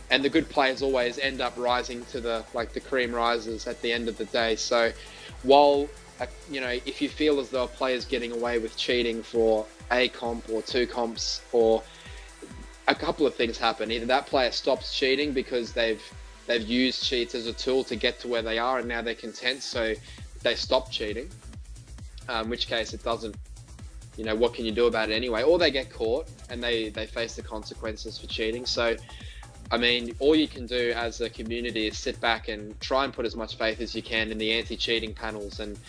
and the good players always end up rising to the cream rises at the end of the day. So while if you feel as though a player's getting away with cheating for a comp or two comps, or a couple of things happen: either that player stops cheating because they've used cheats as a tool to get to where they are, and now they're content, so they stop cheating. In which case it doesn't, what can you do about it anyway? Or they get caught and they face the consequences for cheating. So, I mean, all you can do as a community is sit back and try and put as much faith as you can in the anti-cheating panels and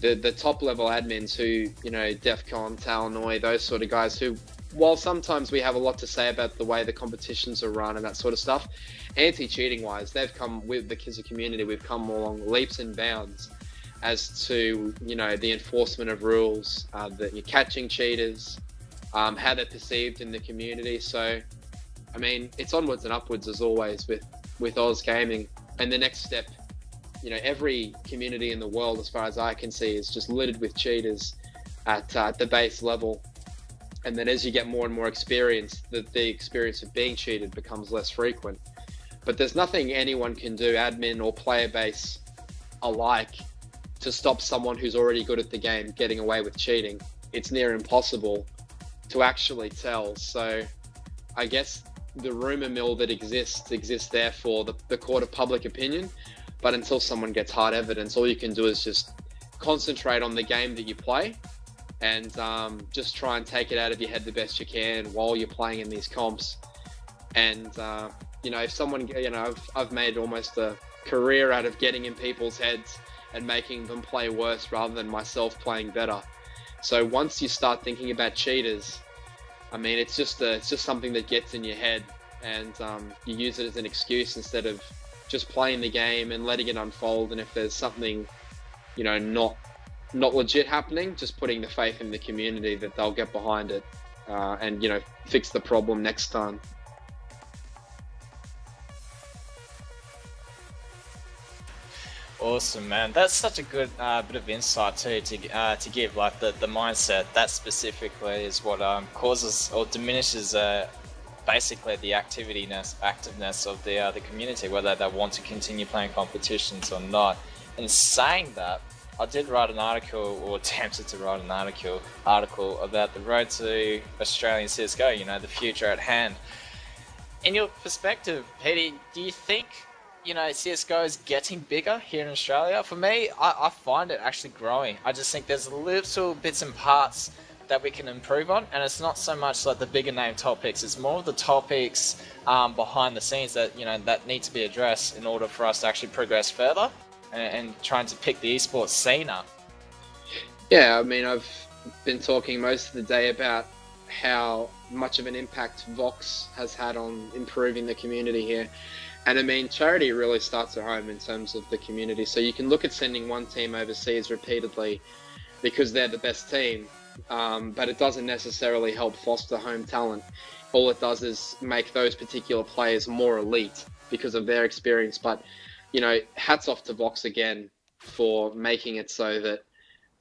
the top level admins who, DEFCON, Talanoy, those sort of guys who, while sometimes we have a lot to say about the way the competitions are run and that sort of stuff, anti-cheating wise, they've come with the Kizza community, we've come along leaps and bounds as to, the enforcement of rules, that you're catching cheaters, how they're perceived in the community. So, I mean, it's onwards and upwards as always with Oz Gaming. And the next step, every community in the world, as far as I can see, is just littered with cheaters at the base level. And then as you get more and more experience, the experience of being cheated becomes less frequent. But there's nothing anyone can do, admin or player base alike, to stop someone who's already good at the game getting away with cheating. It's near impossible to actually tell. So I guess the rumor mill that exists there for the court of public opinion. But until someone gets hard evidence, all you can do is just concentrate on the game that you play and just try and take it out of your head the best you can while you're playing in these comps. And, if someone, I've made almost a career out of getting in people's heads and making them play worse rather than myself playing better. So once you start thinking about cheaters, I mean, it's just something that gets in your head, and you use it as an excuse instead of just playing the game and letting it unfold. And if there's something, not legit happening, just putting the faith in the community that they'll get behind it, and fix the problem next time. Awesome, man. That's such a good bit of insight too to give. Like the mindset that specifically is what causes or diminishes basically the activeness of the community, whether they want to continue playing competitions or not. And saying that, I did write an article, or attempted to write an article about the road to Australian CSGO. The future at hand. In your perspective, Petey, do you think CSGO is getting bigger here in Australia? For me, I find it actually growing. I just think there's little bits and parts that we can improve on, and it's not so much like the bigger name topics, it's more of the topics behind the scenes that that need to be addressed in order for us to actually progress further and trying to pick the esports scene up. Yeah, I mean, I've been talking most of the day about how much of an impact Vox has had on improving the community here. And I mean, charity really starts at home in terms of the community. So you can look at sending one team overseas repeatedly because they're the best team, but it doesn't necessarily help foster home talent. All it does is make those particular players more elite because of their experience. But, hats off to Vox again for making it so that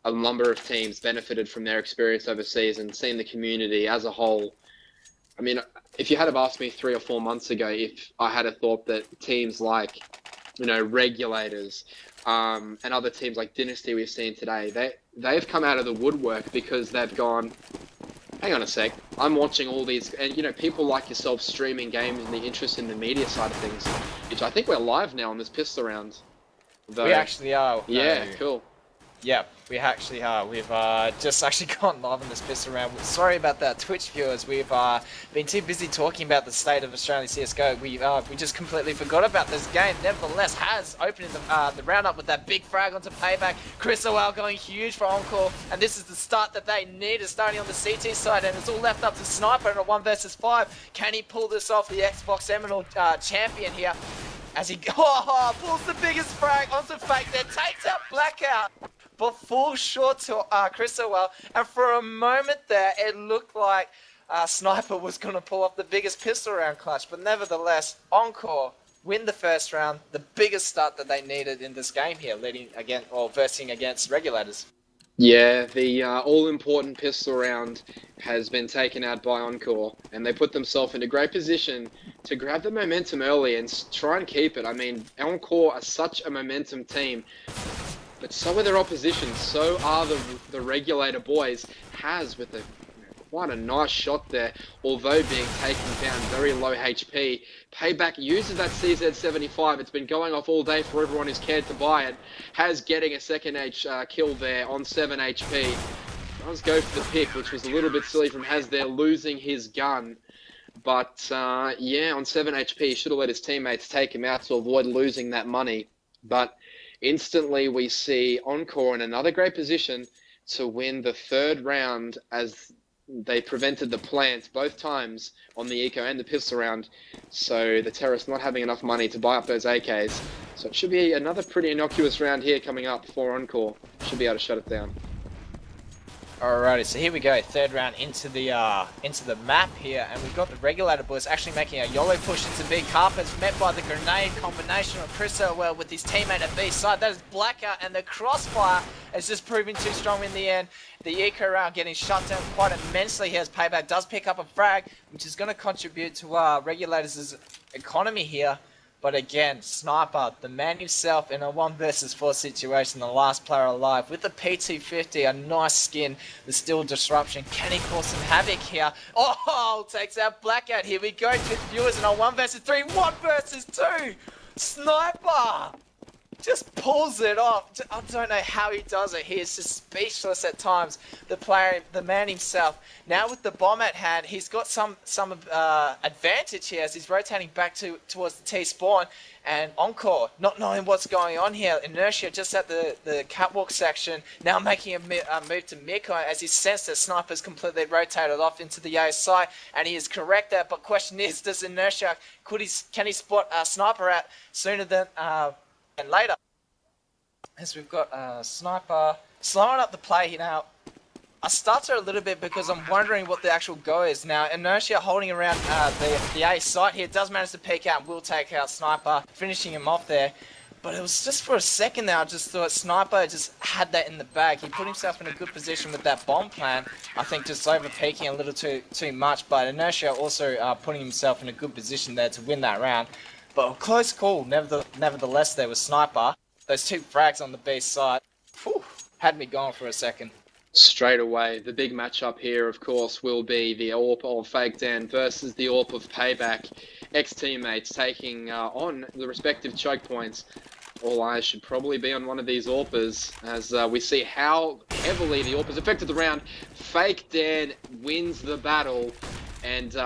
a number of teams benefited from their experience overseas and seeing the community as a whole. I mean, if you had have asked me 3 or 4 months ago if I had a thought that teams like, Regulators, and other teams like Dynasty we've seen today, they've come out of the woodwork because they've gone, hang on a sec, I'm watching all these, and people like yourself streaming games and the interest in the media side of things, which I think we're live now on this pistol round. Though, we actually are. Yeah, cool. Yeah, we actually are. We've just actually gone live on this pistol round. Sorry about that, Twitch viewers. We've been too busy talking about the state of Australian CSGO. We just completely forgot about this game. Nevertheless, has opening the round up with that big frag onto Payback. Chris O'Well going huge for Encore, and this is the start that they need. It's starting on the CT side, and it's all left up to Sniper in a 1 versus 5. Can he pull this off? The Xbox Eminal champion here, as he pulls the biggest frag onto Fake there, takes out Blackout, but falls short to Chris O'Well. And for a moment there, it looked like Sniper was going to pull off the biggest pistol round clutch. But nevertheless, Encore win the first round, the biggest start that they needed in this game here, leading again or versing against Regulators. Yeah, the all-important pistol round has been taken out by Encore, and they put themselves in a great position to grab the momentum early and try and keep it. I mean, Encore are such a momentum team, but so are their opposition. So are the Regulator boys. Has with a quite a nice shot there, although being taken down very low HP. Payback uses that CZ75. It's been going off all day for everyone who's cared to buy it. Has getting a second kill there on 7 HP. Does go for the pick, which was a little bit silly from Has there, losing his gun. But yeah, on 7 HP, he should have let his teammates take him out to avoid losing that money. But instantly we see Encore in another great position to win the third round, as they prevented the plant both times on the eco and the pistol round. So the terrorists not having enough money to buy up those AKs. So it should be another pretty innocuous round here coming up for Encore. Should be able to shut it down. Alrighty, so here we go, third round into the map here, and we've got the Regulator boys actually making a YOLO push into B. Carpets, met by the grenade combination of Chris well with his teammate at B side. That is Blackout, and the crossfire is just proving too strong in the end. The eco round getting shut down quite immensely here as Payback does pick up a frag, which is going to contribute to Regulators' economy here. But again, Sniper, the man himself in a 1 versus 4 situation, the last player alive, with the PT50, a nice skin, the Steel Disruption. Can he cause some havoc here? Oh, takes out Blackout. Here we go, viewers in a 1 versus 3, 1 versus 2. Sniper just pulls it off. I don't know how he does it. He is just speechless at times. The player, the man himself. Now with the bomb at hand, he's got some advantage here as he's rotating back towards the T spawn. And Encore, not knowing what's going on here. Inertia just at the catwalk section. Now making a move to Miko as he sensed that Sniper's completely rotated off into the A side. And he is correct there. But question is, does Inertia, can he spot Sniper out sooner than and later, as we've got Sniper slowing up the play now. I stutter a little bit because I'm wondering what the actual go is. Now, Inertia holding around the A site here does manage to peek out and will take out Sniper, finishing him off there. But it was just for a second there, I just thought Sniper just had that in the bag. He put himself in a good position with that bomb plan. I think just over peeking a little too much, but Inertia also putting himself in a good position there to win that round. But a close call, nevertheless, there was Sniper. Those 2 frags on the B side, whew, had me going for a second. Straight away, the big matchup here, of course, will be the AWP of Fake Dan versus the AWP of Payback. Ex-teammates taking on the respective choke points. All eyes should probably be on one of these AWPers as we see how heavily the AWPers affected the round. Fake Dan wins the battle and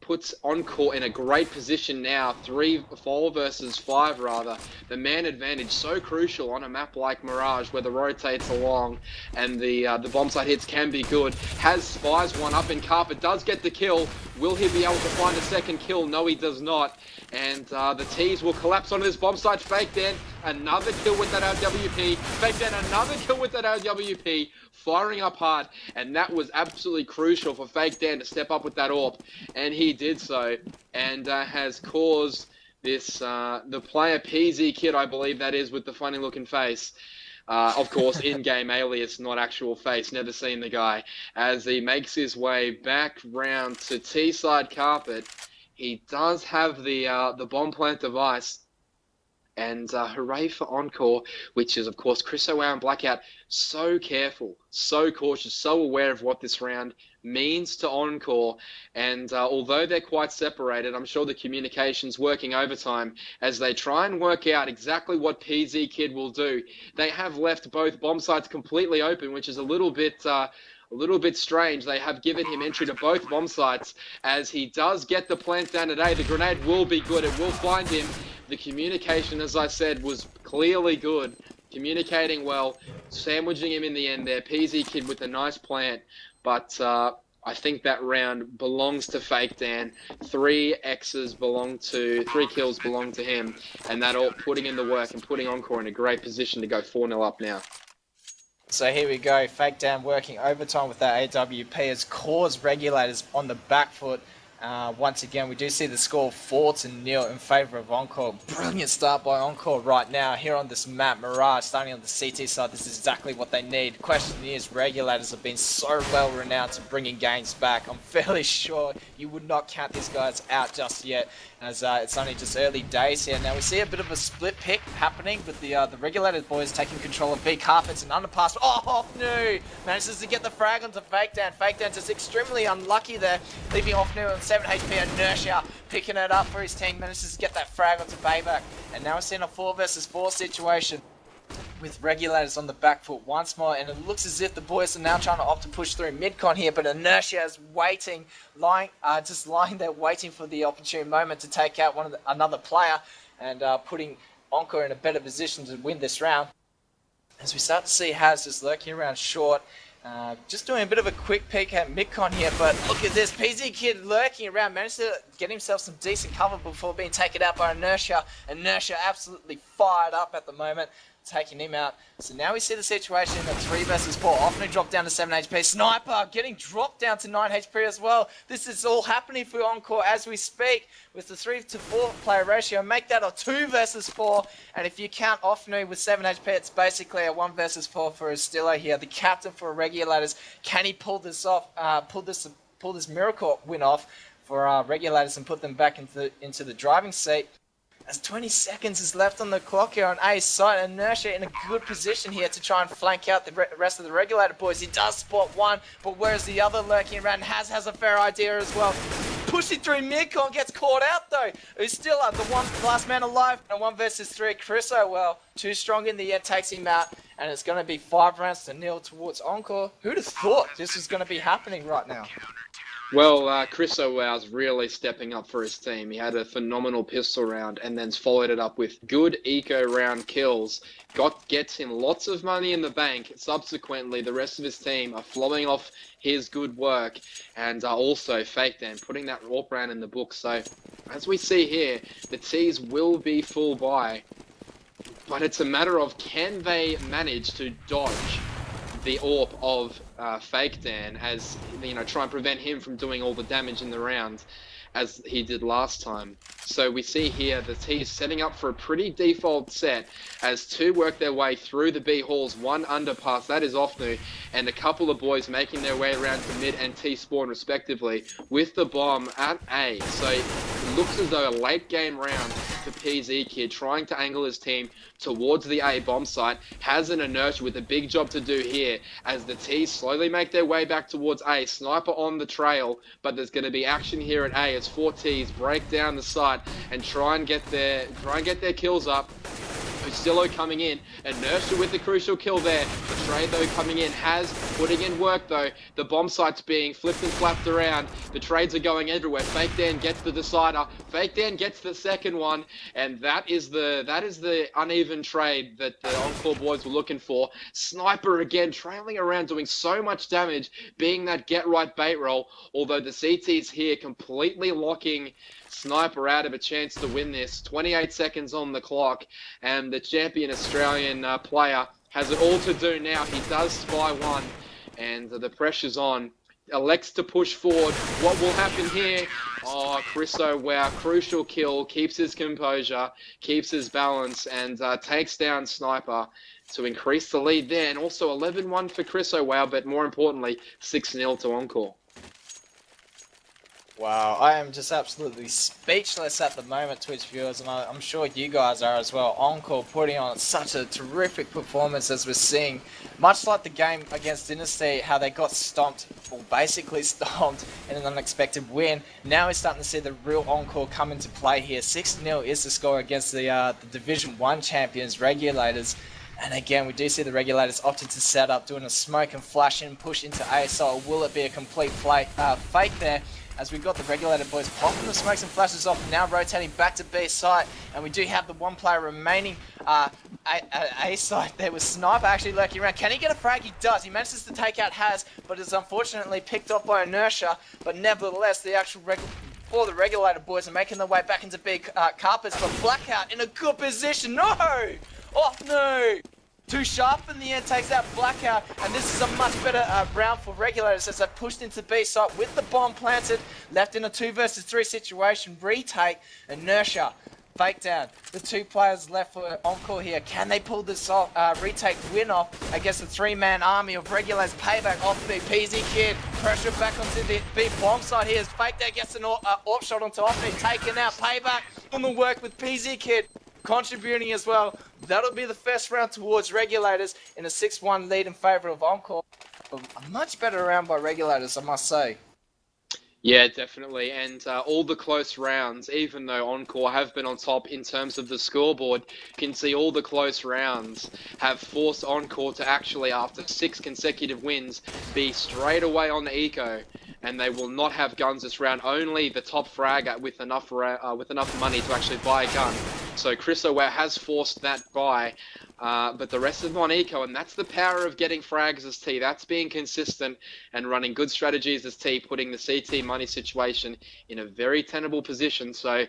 puts Encore in a great position now, 4 versus 5 rather. The man advantage so crucial on a map like Mirage where the rotates along and the bomb site hits can be good. Has spies one up in Carpet, does get the kill. Will he be able to find a second kill? No, he does not. And the T's will collapse onto this bomb site. Fake Dan, another kill with that RWP. Fake Dan, another kill with that RWP. Firing up hard. And that was absolutely crucial for Fake Dan to step up with that AWP. And he did so. And has caused this, the player PZ Kid, I believe that is, with the funny looking face. Of course, in-game alias, not actual face. Never seen the guy. As he makes his way back round to T-side Carpet. He does have the bomb plant device, and hooray for Encore, which is, of course, Chris and Blackout. So careful, so cautious, so aware of what this round means to Encore. And although they're quite separated, I'm sure the communication's working overtime as they try and work out exactly what PZ Kid will do. They have left both bomb sites completely open, which is a little bit strange. They have given him entry to both bomb sites. As he does get the plant down today, the grenade will be good. It will find him. The communication, as I said, was clearly good. Communicating well, sandwiching him in the end there. PZ Kid with a nice plant. But I think that round belongs to Fake Dan. 3 kills belong to him. And that all putting in the work and putting Encore in a great position to go 4-0 up now. So here we go, Fake Dan working overtime with that AWP has caused Regulators on the back foot. Once again, we do see the score 4-0 in favour of Encore. Brilliant start by Encore right now here on this map. Mirage starting on the CT side. This is exactly what they need. Question is, Regulators have been so well renowned to bringing games back. I'm fairly sure you would not count these guys out just yet, as it's only just early days here. Now we see a bit of a split pick happening with the Regulated boys taking control of B carpets and underpass. Oh no! Manages to get the frag onto Fake Dan. Fake Dan just extremely unlucky there, leaving off new on 7 HP. Inertia picking it up for his team, manages to get that frag onto Bayback. And now we're seeing a 4 versus 4 situation with Regulators on the back foot once more, and it looks as if the boys are now trying to opt to push through mid-con here, but Inertia is waiting, just lying there waiting for the opportune moment to take out another player and putting Encore in a better position to win this round. As we start to see Haz just lurking around short, just doing a bit of a quick peek at mid-con here, but look at this, PZ Kid lurking around, managed to get himself some decent cover before being taken out by Inertia. Inertia absolutely fired up at the moment, taking him out. So now we see the situation at 3 versus 4. Often dropped down to 7 HP. Sniper getting dropped down to 9 HP as well. This is all happening for Encore as we speak with the 3 to 4 player ratio. Make that a 2 versus 4. And if you count Ofnu with 7 HP, it's basically a 1 versus 4 for Estillo here. The captain for Regulators. Can he pull this off? Pull this miracle win off for Regulators and put them back into the driving seat? As 20 seconds is left on the clock here on A's side, Inertia in a good position here to try and flank out the rest of the Regulator boys. He does spot one, but where's the other lurking around? Has a fair idea as well. Pushing through mid-con, gets caught out though. Who's still up, the last man alive, and 1 versus 3. Chris too strong in the end, takes him out, and it's going to be 5-0 towards Encore. Who'd have thought this was going to be happening right now? Well, Chris O'Wow's really stepping up for his team. He had a phenomenal pistol round and then followed it up with good eco round kills. Gets him lots of money in the bank. Subsequently, the rest of his team are flowing off his good work and also Fake Dan, putting that AWP round in the book. So, as we see here, the T's will be full buy, but it's a matter of can they manage to dodge the AWP of Fake Dan, as try and prevent him from doing all the damage in the round as he did last time. So we see here the T is setting up for a pretty default set as 2 work their way through the B halls, 1 underpass, that is Ofnu, and a couple of boys making their way around to mid and T spawn respectively with the bomb at A. So it looks as though a late game round for PZ Kid trying to angle his team towards the A bomb site. Has an Inertia with a big job to do here as the T's slowly make their way back towards A. Sniper on the trail, but there's going to be action here at A as 4 T's break down the site and try and get their kills up. Ustillo coming in, Inertia with the crucial kill there. Betray though coming in, Has putting in work though. The bomb site's being flipped and flapped around. The trades are going everywhere. Fake Dan gets the decider. Fake Dan gets the second one, and that is the uneven trade that the Encore boys were looking for. Sniper again trailing around, doing so much damage, being that get right bait roll. Although the CT's here completely locking Sniper out of a chance to win this. 28 seconds on the clock, and the champion Australian player has it all to do now. He does spy one, and the pressure's on. Elects to push forward. What will happen here? Oh, Chris O'Wow, crucial kill, keeps his composure, keeps his balance, and takes down Sniper to increase the lead there. And also 11-1 for Chris O'Wow, but more importantly, 6-0 to Encore. Wow, I am just absolutely speechless at the moment, Twitch viewers, and I'm sure you guys are as well. Encore putting on such a terrific performance as we're seeing. Much like the game against Dynasty, how they got stomped, or basically stomped, in an unexpected win. Now we're starting to see the real Encore come into play here. 6-0 is the score against the Division 1 champions, Regulators. And again, we do see the Regulators opted to set up, doing a smoke and flash in, push into ASL. Will it be a complete fake there? As we've got the Regulated boys popping the smokes and flashes off, now rotating back to B site, and we do have the 1 player remaining A site there with Sniper actually lurking around. Can he get a frag? He does. He manages to take out Has, but is unfortunately picked off by Inertia. But nevertheless, the actual the Regulated boys are making their way back into big carpets, but Blackout in a good position. No! Oh no! Too sharp in the end, takes out Blackout, and this is a much better round for Regulators as they've pushed into B site with the bomb planted, left in a 2 versus 3 situation. Retake, Inertia, fake down. The 2 players left for Encore here. Can they pull this off, retake win off against the 3-man army of Regulators? Payback off the PZ Kid. Pressure back onto the B bomb side here as fake down gets an AWP shot onto Offney. Taken out. Payback on the work with PZ Kid. Contributing as well. That'll be the first round towards Regulators in a 6-1 lead in favour of Encore. A much better round by Regulators, I must say. Yeah, definitely. And all the close rounds, even though Encore have been on top in terms of the scoreboard, you can see all the close rounds have forced Encore to actually, after 6 consecutive wins, be straight away on the eco. And they will not have guns this round. Only the top fragger with enough money to actually buy a gun. So Chris O'Ware has forced that buy, but the rest of them on eco, and that's the power of getting frags as T. That's being consistent and running good strategies as T, putting the CT money situation in a very tenable position. So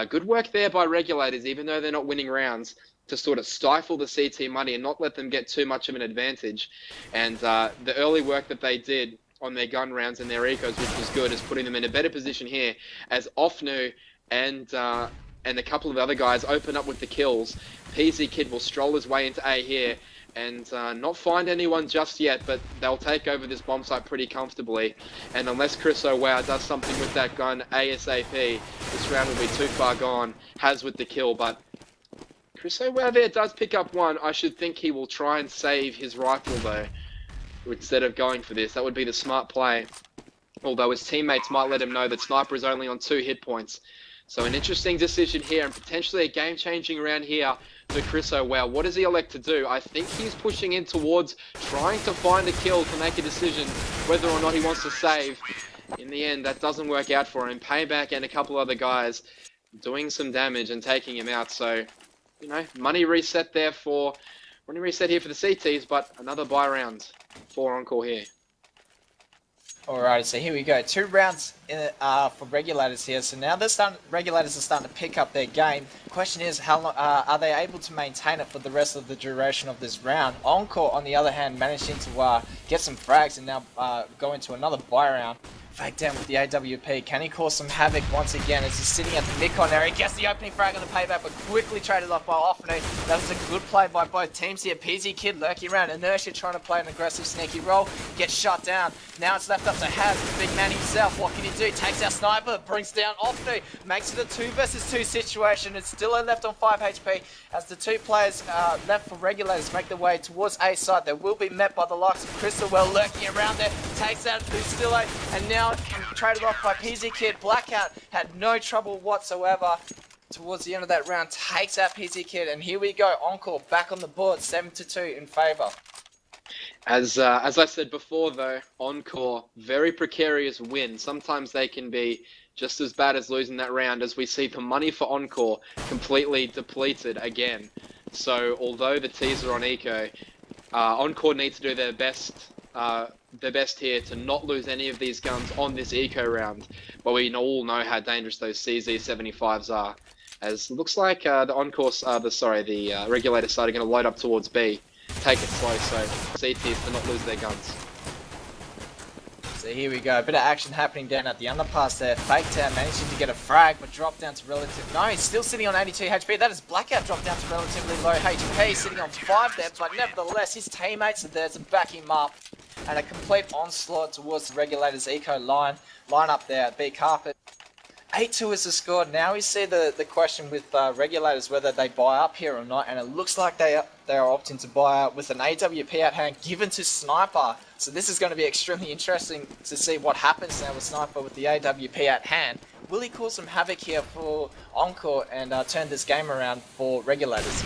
good work there by Regulators, even though they're not winning rounds, to sort of stifle the CT money and not let them get too much of an advantage. And the early work that they did on their gun rounds and their ecos, which was good, is putting them in a better position here as Offnu and a couple of other guys open up with the kills. PZ Kid will stroll his way into A here and not find anyone just yet, but they'll take over this bomb site pretty comfortably. And unless Chris O'Ware does something with that gun ASAP, this round will be too far gone. Has with the kill, but Chris O'Ware there does pick up one. I should think he will try and save his rifle though, instead of going for this. That would be the smart play. Although his teammates might let him know that Sniper is only on 2 hit points. So an interesting decision here and potentially a game-changing round here for Chris O'Ware. What does he elect to do? I think he's pushing in towards trying to find a kill to make a decision whether or not he wants to save. In the end, that doesn't work out for him. Payback and a couple other guys doing some damage and taking him out. So, you know, money reset here for the CTs, but another buy round for Encore here. Alright, so here we go. 2 rounds for Regulators here. So now Regulators are starting to pick up their game. Question is, how long are they able to maintain it for the rest of the duration of this round? Encore, on the other hand, managing to get some frags and now go into another buy round. Fake down with the AWP. Can he cause some havoc once again as he's sitting at the mid-con area? Gets the opening frag on the payback, but quickly traded off by Offney. That was a good play by both teams here. PZ Kid lurking around. Inertia trying to play an aggressive sneaky role. Gets shut down. Now it's left up to Haz, the big man himself. What can he do? Takes out Sniper. Brings down Offney. Makes it a 2 versus 2 situation. It's still left on 5 HP as the 2 players left for Regulators make their way towards A side. They will be met by the likes of Crystal Well lurking around there. Takes out Bustillo, and now traded off by PZ Kid. Blackout had no trouble whatsoever towards the end of that round. Takes out PZ Kid, and here we go. Encore back on the board, 7-2 in favour. As I said before though, Encore, very precarious win. Sometimes they can be just as bad as losing that round, as we see the money for Encore completely depleted again. So although the T's are on eco, Encore need to do their best here to not lose any of these guns on this eco round. But we all know how dangerous those CZ75s are. As it looks like the Regulator side are going to load up towards B. Take it slow, so CTs to not lose their guns. So here we go, a bit of action happening down at the underpass there. Fake Town managing to get a frag, but dropped down to relative. No, he's still sitting on 82 HP. That is Blackout dropped down to relatively low HP, sitting on 5 there, but nevertheless, his teammates are there to back him up. And a complete onslaught towards the Regulators eco line up there at B carpet. 8-2 is the score. Now we see the question with Regulators whether they buy up here or not, and it looks like they are opting to buy out with an AWP at hand given to Sniper. So this is going to be extremely interesting to see what happens now with Sniper with the AWP at hand. Will he cause some havoc here for Encore and turn this game around for Regulators?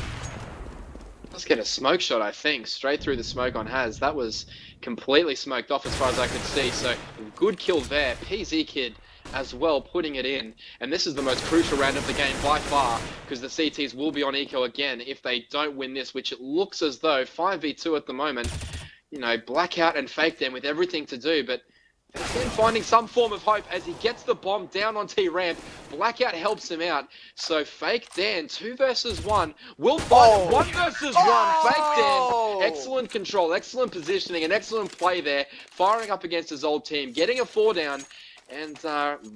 Let's get a smoke shot, I think, straight through the smoke on Haz. That was completely smoked off as far as I could see, so good kill there. PZ Kid as well, putting it in. And this is the most crucial round of the game by far, because the CTs will be on eco again if they don't win this, which it looks as though 5v2 at the moment, you know, Blackout and Fake them with everything to do, but Again, finding some form of hope as he gets the bomb down on T-ramp. Blackout helps him out. So Fake Dan, 2 versus 1. Will find 1 versus 1. Fake Dan, excellent control, excellent positioning, and excellent play there. Firing up against his old team, getting a 4 down, and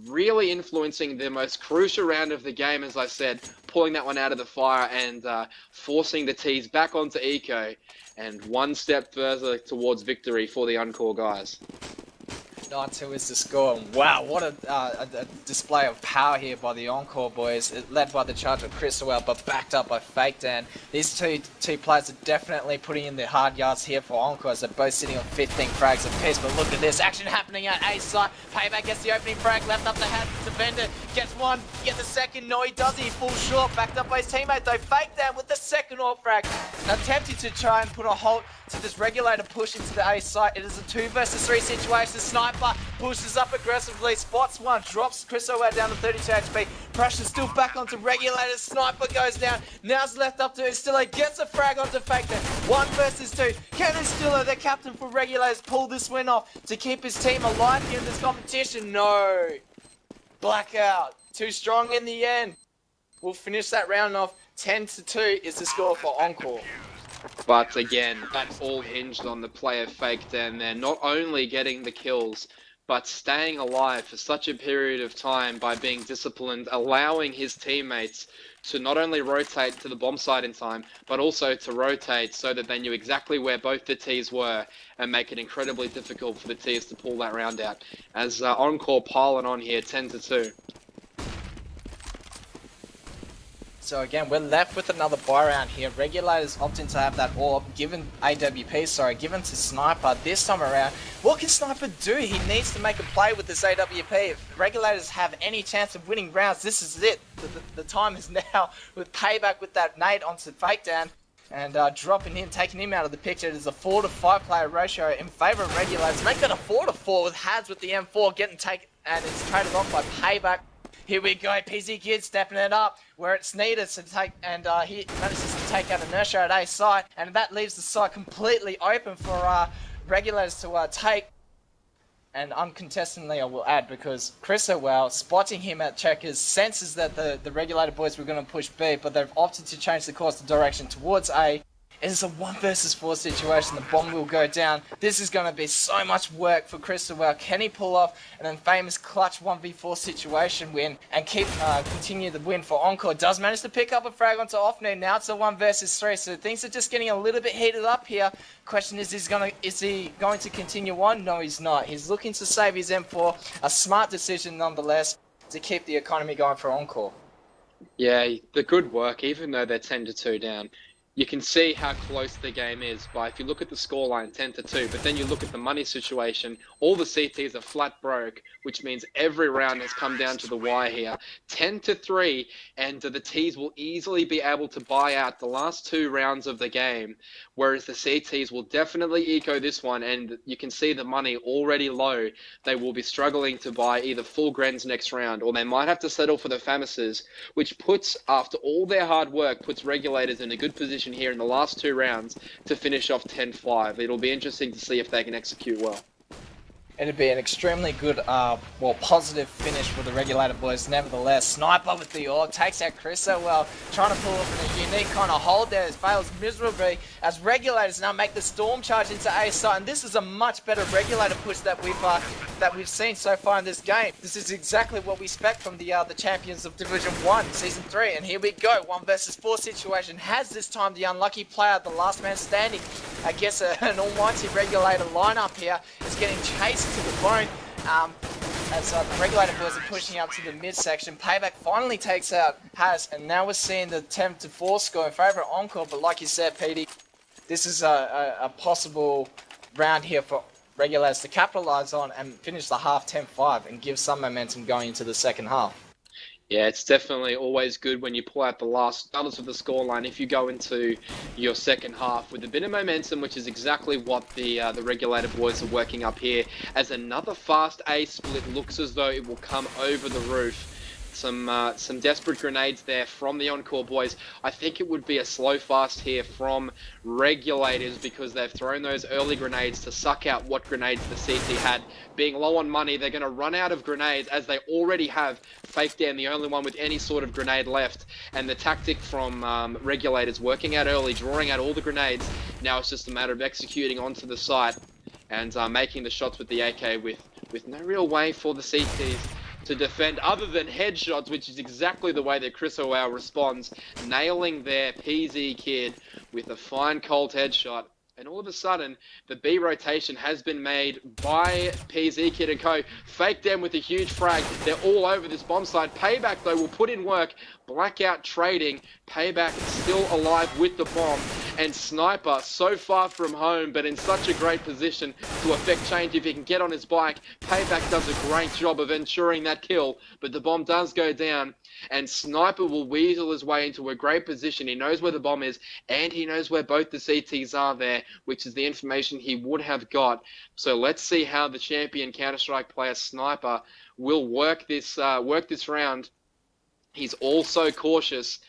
really influencing the most crucial round of the game, as I said, pulling that one out of the fire and forcing the T's back onto Eco, and 1 step further towards victory for the Encore guys. 9-2 is the score, and wow, what a display of power here by the Encore boys, led by the charge of Crystal, but backed up by Fake Dan. These two players are definitely putting in their hard yards here for Encore, as they're both sitting on 15 frags apiece. But look at this action happening at A side. Payback gets the opening frag, left up the hand to Bender, gets 1, gets the second. No, he doesn't. He falls short, backed up by his teammate though. Fake Dan with the second AWP frag, attempting to try and put a halt to this Regulator push into the A site. It is a 2 versus 3 situation. Sniper pushes up aggressively, spots 1, drops Chris O'Ware down to 32 HP. Pressure still back onto Regulator. Sniper goes down. Now's left up to Instillo. Gets a frag onto Fake Dan. 1 versus 2. Can Instillo, the captain for Regulators, pull this win off to keep his team alive here in this competition? No. Blackout. Too strong in the end. We'll finish that round off. 10-2 is the score for Encore. But again, that's all hinged on the play of Fake Dan there, not only getting the kills, but staying alive for such a period of time by being disciplined, allowing his teammates to not only rotate to the bomb site in time, but also to rotate so that they knew exactly where both the T's were and make it incredibly difficult for the T's to pull that round out. As Encore piling on here, 10-2. So again, we're left with another buy round here. Regulators opting to have that orb given given to Sniper this time around. What can Sniper do? He needs to make a play with this AWP. If Regulators have any chance of winning rounds, this is it. The time is now, with Payback with that nade onto Fake Dan and dropping him, taking him out of the picture. It is a 4-to-5 player ratio in favour of Regulators. Make that a 4-to-4 with Hads with the M4 getting taken, and it's traded off by Payback. Here we go, PZ Kid stepping it up where it's needed to take, and he manages to take out Inertia at A site, and that leaves the site completely open for Regulators to take. And uncontestedly, I will add, because Chris O'Well, spotting him at checkers, senses that the Regulator boys were going to push B, but they've opted to change the course of direction towards A. It is a 1 versus 4 situation. The bomb will go down. This is going to be so much work for Chris O'Well. Can he pull off an infamous clutch 1v4 situation win and continue the win for Encore? Does manage to pick up a frag onto Offney. Now it's a 1 versus 3. So things are just getting a little bit heated up here. Question is he going to continue on? No, he's not. He's looking to save his M4. A smart decision nonetheless to keep the economy going for Encore. Yeah, the good work, even though they're 10-2 down. You can see how close the game is by, if you look at the scoreline, 10-2, but then you look at the money situation, all the CTs are flat broke, which means every round has come down to the wire here. 10-3, and the T's will easily be able to buy out the last 2 rounds of the game, whereas the CTs will definitely eco this one, and you can see the money already low. They will be struggling to buy either full Grens next round, or they might have to settle for the Famises, which puts, after all their hard work, puts Regulators in a good position here in the last 2 rounds to finish off 10-5. It'll be interesting to see if they can execute well. It'd be an extremely good, positive finish for the Regulator boys. Nevertheless, Sniper with the orb takes out Chris so well, trying to pull off a unique kind of hold there. It fails miserably as Regulators now make the storm charge into A site, and this is a much better Regulator push that we've seen so far in this game. This is exactly what we expect from the champions of Division 1, Season 3, and here we go. 1 versus 4 situation. Has this time the unlucky player, the last man standing, I guess an almighty Regulator lineup here, is getting chased to the bone as the Regulator boys are pushing up to the midsection. Payback finally takes out Has, and now we're seeing the 10-4 score in favour of Encore. But like you said, Petey, this is a possible round here for Regulators to capitalise on and finish the half 10-5 and give some momentum going into the second half. Yeah, it's definitely always good when you pull out the last dollars of the scoreline if you go into your second half with a bit of momentum, which is exactly what the Regulator boys are working up here. As another fast A split looks as though it will come over the roof. some desperate grenades there from the Encore boys. I think it would be a slow fast here from Regulators because they've thrown those early grenades to suck out what grenades the CT had. Being low on money, they're going to run out of grenades as they already have Fake Dan, the only one with any sort of grenade left. And the tactic from Regulators working out early, drawing out all the grenades. Now it's just a matter of executing onto the site and making the shots with the AK with no real way for the CTs to defend other than headshots, which is exactly the way that Chris O'Well responds, nailing their PZ kid with a fine cold headshot. And all of a sudden, the B rotation has been made by PZ Kid and Co. Fake them with a huge frag. They're all over this bomb site. Payback, though, will put in work. Blackout trading. Payback still alive with the bomb. And Sniper, so far from home, but in such a great position to affect change if he can get on his bike. Payback does a great job of ensuring that kill, but the bomb does go down. And Sniper will weasel his way into a great position. He knows where the bomb is, and he knows where both the CTs are there, which is the information he would have got. So let's see how the champion Counter-Strike player Sniper will work this round. He's also cautious,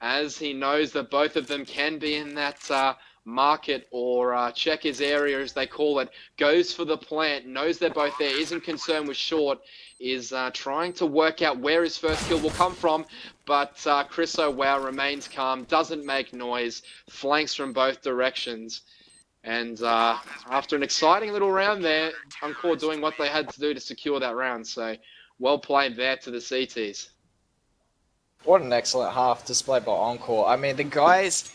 as he knows that both of them can be in that market or check his area, as they call it. Goes for the plant, knows they're both there, isn't concerned with short, is trying to work out where his first kill will come from, but Chris O'Well remains calm, doesn't make noise, flanks from both directions. And after an exciting little round there, Encore doing what they had to do to secure that round. So well played there to the CTs. What an excellent half displayed by Encore. I mean, the guys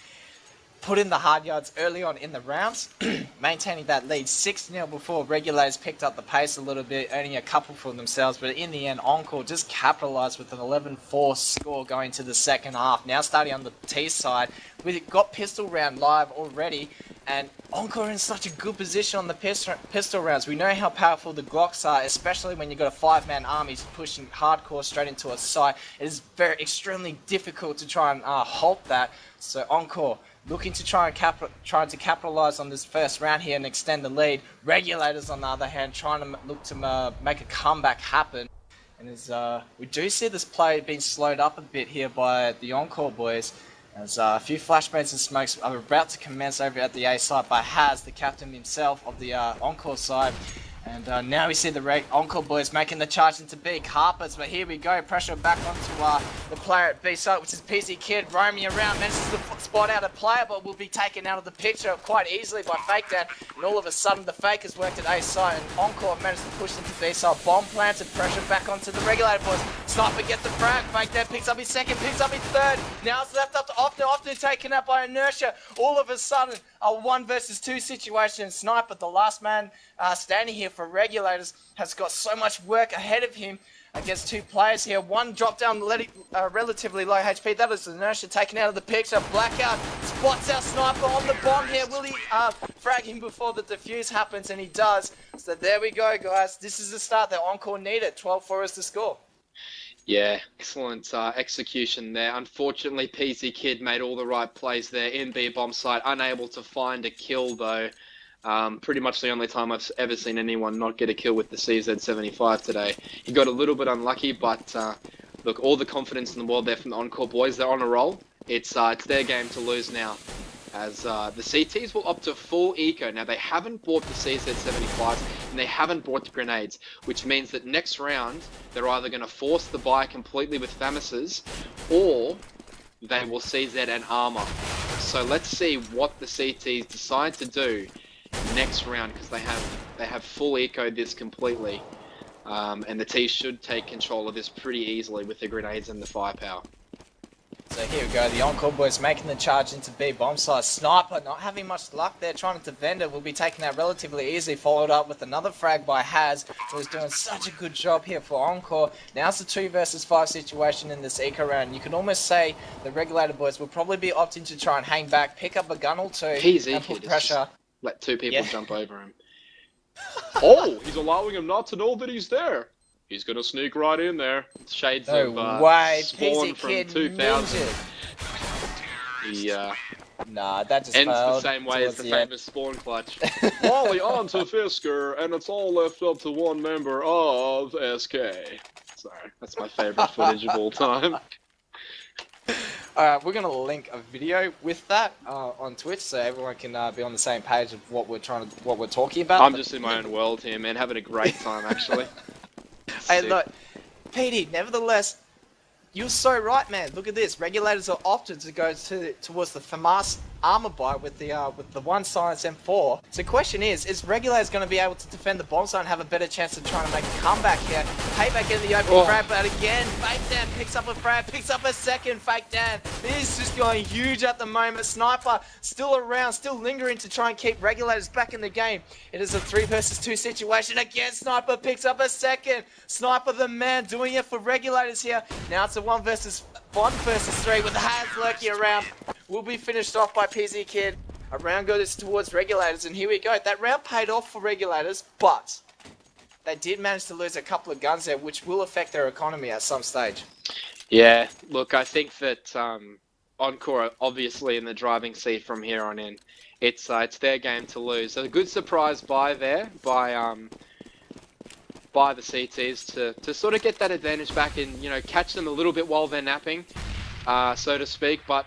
put in the hard yards early on in the rounds, maintaining that lead 6-0 before Regulators picked up the pace a little bit, earning a couple for themselves. But in the end, Encore just capitalized with an 11-4 score going to the second half. Now starting on the T side, we've got pistol round live already, and Encore in such a good position on the pistol rounds. We know how powerful the Glocks are, especially when you've got a 5-man army pushing hardcore straight into a site. It is extremely difficult to try and halt that. So Encore looking to trying to capitalize on this first round here and extend the lead. Regulators, on the other hand, trying to look to make a comeback happen. And as we do see this play being slowed up a bit here by the Encore boys, as a few flashbangs and smokes are about to commence over at the A side by Haz, the captain himself of the Encore side. And now we see the Encore boys making the charge into B. Carpets, but here we go. Pressure back onto the player at B side, which is PC Kid, roaming around. Manages to spot out a player, but will be taken out of the picture quite easily by Fake Dan. And all of a sudden, the Fake has worked at A side, and Encore managed to push into B side. Bomb planted, pressure back onto the Regulator boys. Sniper gets the frag. Fake Dan picks up his second, picks up his third. Now it's left up to often taken out by Inertia. All of a sudden, a 1 versus 2 situation. Sniper, the last man standing here for Regulators, has got so much work ahead of him against 2 players here. One dropped down relatively low HP. That is Inertia taken out of the picture. Blackout spots our Sniper on the bomb here. Will he frag him before the defuse happens? And he does. So there we go, guys. This is the start that Encore needed. 12-4 is the score. Yeah, excellent execution there. Unfortunately, PC Kid made all the right plays there in B bomb site. Unable to find a kill, though. Pretty much the only time I've ever seen anyone not get a kill with the CZ75 today. He got a little bit unlucky, but look, all the confidence in the world there from the Encore boys. They're on a roll. It's their game to lose now, as the CTs will opt to full eco. Now, they haven't bought the CZ75s, and they haven't bought the grenades, which means that next round, they're either going to force the buy completely with FAMASs, or they will CZ and armor. So let's see what the CTs decide to do next round, because they have full eco this completely, and the T should take control of this pretty easily with the grenades and the firepower. So here we go, the Encore boys making the charge into B bomb site. Sniper not having much luck there, trying to defend it, will be taken out relatively easily, followed up with another frag by Haz, who is doing such a good job here for Encore. Now it's a 2 versus 5 situation in this eco round. You can almost say the Regulator boys will probably be opting to try and hang back, pick up a gun or 2, and put pressure. Let 2 people jump over him. Oh, he's allowing him not to know that he's there. He's gonna sneak right in there. Shades of Spawn from 2000. Nah, that just ends the same way as the famous Spawn clutch. Wally on to Fisker, and it's all left up to one member of SK. Sorry, that's my favourite footage of all time. We're gonna link a video with that on Twitch, so everyone can be on the same page of what we're talking about. I'm just in my own world here, man, having a great time actually. Hey, look, PD. Nevertheless, you're so right, man. Look at this. Regulators are opted to go towards the FAMAS armor buy with the one silence M4. So the question is Regulators going to be able to defend the bomb zone and have a better chance of trying to make a comeback here? Payback in the opening frag, but again, Fake Dan picks up a frag, picks up a second. Fake Dan is just going huge at the moment. Sniper still around, still lingering to try and keep Regulators back in the game. It is a 3 versus 2 situation. Again, Sniper picks up a second. Sniper the man doing it for Regulators here. Now it's a 1 versus 3 with the hands lurking around. Will be finished off by PZ Kid. A round goes towards Regulators, and here we go. That round paid off for Regulators, but they did manage to lose a couple of guns there, which will affect their economy at some stage. Yeah, look, I think that Encore are obviously in the driving seat from here on in. It's their game to lose. So a good surprise buy there by the CTs to sort of get that advantage back and, you know, catch them a little bit while they're napping, so to speak. But,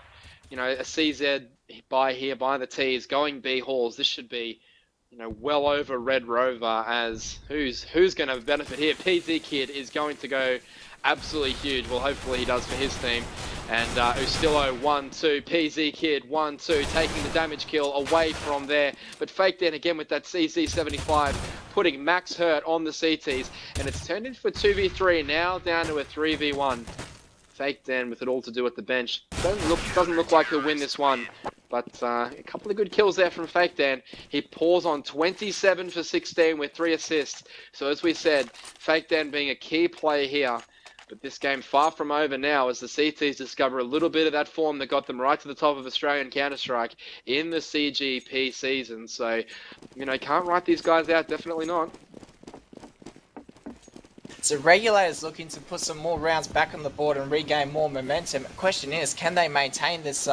you know, a CZ buy here by the T's going B halls. This should be, you know, well over Red Rover, as who's going to benefit here? PZ Kid is going to go absolutely huge. Well, hopefully he does for his team. And Ustillo 1-2, PZ Kid 1-2, taking the damage kill away from there. But Fake Dan again with that CC75, putting max hurt on the CTs. And it's turned into a 2v3, now down to a 3v1. Fake Dan with it all to do at the bench. Doesn't look like he'll win this one. But a couple of good kills there from Fake Dan. He pours on 27 for 16 with 3 assists. So as we said, Fake Dan being a key player here. But this game far from over now as the CTs discover a little bit of that form that got them right to the top of Australian Counter-Strike in the CGP season. So, you know, can't write these guys out, definitely not. So Regulators looking to put some more rounds back on the board and regain more momentum. The question is, can they maintain this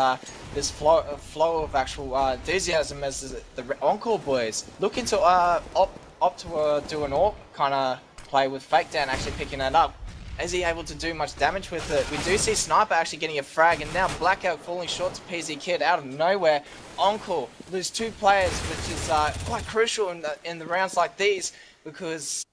this flow of actual enthusiasm as the Encore boys looking to opt to do an AWP kind of play with Fake Dan actually picking it up? Is he able to do much damage with it? We do see Sniper actually getting a frag, and now Blackout falling short to PZ Kid out of nowhere. Encore lose 2 players, which is quite crucial in the rounds like these, because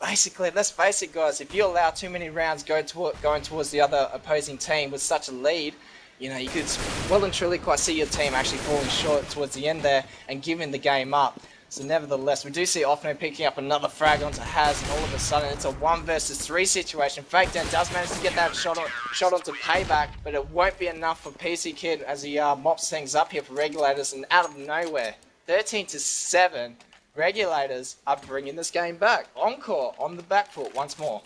basically, let's face it, guys, if you allow too many rounds going towards the other opposing team with such a lead, you know, you could well and truly quite see your team actually falling short towards the end there and giving the game up. So nevertheless, we do see Offno picking up another frag onto Haz, and all of a sudden it's a 1 versus 3 situation. Fake Dan does manage to get that shot onto Payback, but it won't be enough for PC Kid as he mops things up here for Regulators, and out of nowhere, 13-7, Regulators are bringing this game back. Encore on the back foot once more.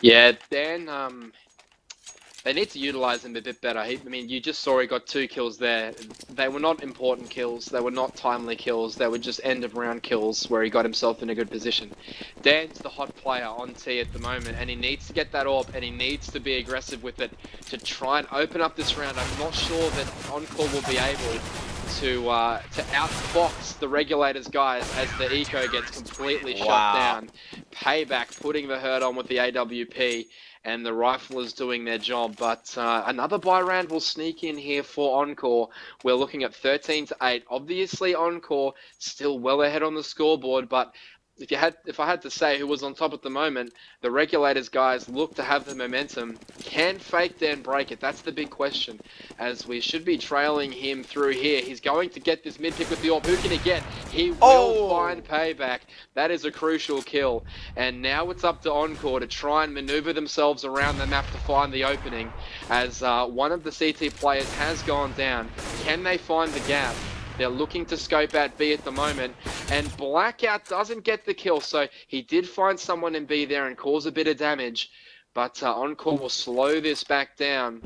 Yeah, Dan, they need to utilise him a bit better. I mean, you just saw he got 2 kills there. They were not important kills. They were not timely kills. They were just end-of-round kills where he got himself in a good position. Dan's the hot player on T at the moment, and he needs to get that AWP, and he needs to be aggressive with it to try and open up this round. I'm not sure that Encore will be able to outfox the Regulators guys as the eco gets completely shut down. Payback putting the hurt on with the AWP, and the Riflers doing their job. But another buy round will sneak in here for Encore. We're looking at 13-8. Obviously, Encore still well ahead on the scoreboard, but if I had to say who was on top at the moment, the Regulators guys look to have the momentum. Can Fake Dan break it? That's the big question, as we should be trailing him through here. He's going to get this mid pick with the AWP. Who can he get? He will find Payback. That is a crucial kill. And now it's up to Encore to try and maneuver themselves around the map to find the opening, as one of the CT players has gone down. Can they find the gap? They're looking to scope out B at the moment, and Blackout doesn't get the kill, so he did find someone in B there and cause a bit of damage, but Encore will slow this back down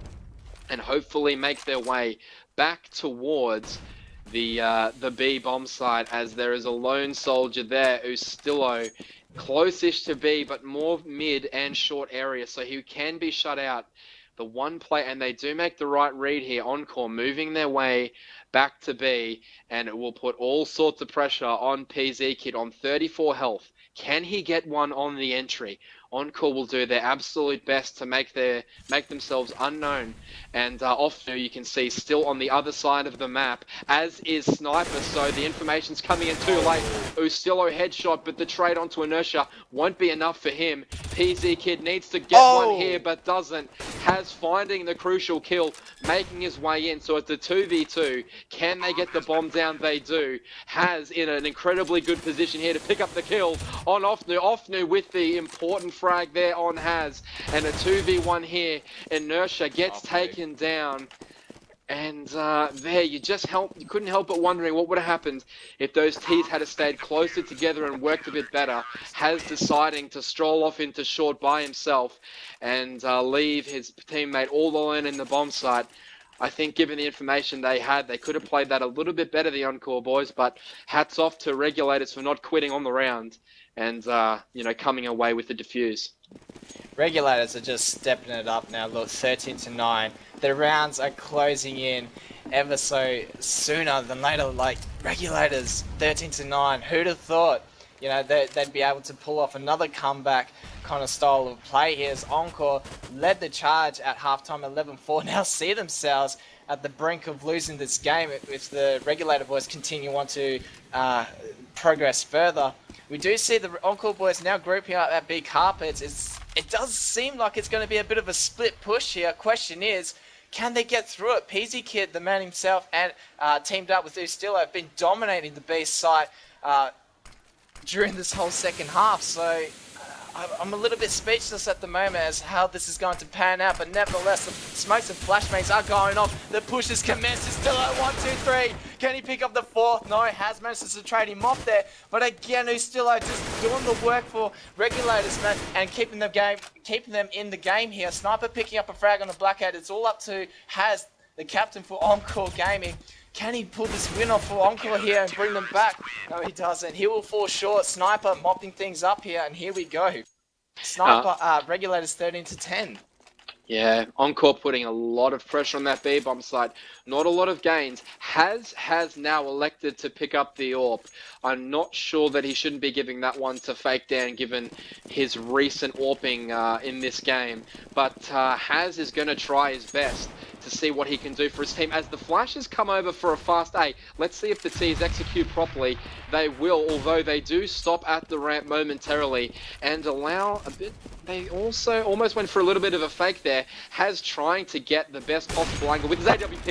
and hopefully make their way back towards the B bomb site, as there is a lone soldier there, Ustillo, close-ish to B, but more mid and short area, so he can be shut out. The one play, and they do make the right read here, Encore moving their way back to B, and it will put all sorts of pressure on PZ Kid on 34 health. Can he get one on the entry? Encore will do their absolute best to make themselves unknown. And off now you can see still on the other side of the map, as is Sniper, so the information's coming in too late. Ustillo headshot, but the trade onto Inertia won't be enough for him. PZ Kid needs to get one here, but doesn't. Has finding the crucial kill, making his way in, so it's a 2v2. Can they get the bomb down? They do. Has in an incredibly good position here to pick up the kill on Offnu. Offnu with the important frag there on Has, and a 2v1 here. Inertia gets taken down. And there, you couldn't help but wondering what would have happened if those T's had stayed closer together and worked a bit better. Has deciding to stroll off into short by himself and leave his teammate all alone in the bomb site. I think given the information they had, they could have played that a little bit better, the Encore boys, but hats off to Regulators for not quitting on the round and, coming away with the defuse. Regulators are just stepping it up now. Look, 13-9. The rounds are closing in ever so sooner than later. Like, Regulators, 13-9. Who'd have thought, they'd be able to pull off another comeback kind of style of play here as Encore led the charge at halftime 11-4. Now see themselves at the brink of losing this game if the Regulator boys continue on to progress further. We do see the Encore boys now grouping up at B Carpets. It does seem like it's going to be a bit of a split push here. Question is, can they get through it? PZ Kid, the man himself, and teamed up with Ustillo have been dominating the B site during this whole second half. So I'm a little bit speechless at the moment as how this is going to pan out, but nevertheless, the smokes and flashbangs are going off. The push has commenced. It's still at 1, 2, 3. Can he pick up the fourth? No, has managed to trade him off there. But again, Ustillo just doing the work for Regulators, man, and keeping them in the game here. Sniper picking up a frag on the Blackout. It's all up to Has, the captain for Encore Gaming. Can he pull this win off for Encore here and bring them back? No, he doesn't. He will fall short. Sniper mopping things up here, and here we go. Sniper Regulators 13-10. Yeah, Encore putting a lot of pressure on that B-bomb site. Not a lot of gains. Has now elected to pick up the AWP. I'm not sure that he shouldn't be giving that one to Fake Dan given his recent AWPing in this game. But Has is going to try his best to see what he can do for his team. As the flashes come over for a fast A, let's see if the T's execute properly. They will, although they do stop at the ramp momentarily and allow a bit. They also almost went for a little bit of a fake there. Has trying to get the best possible angle with his AWP.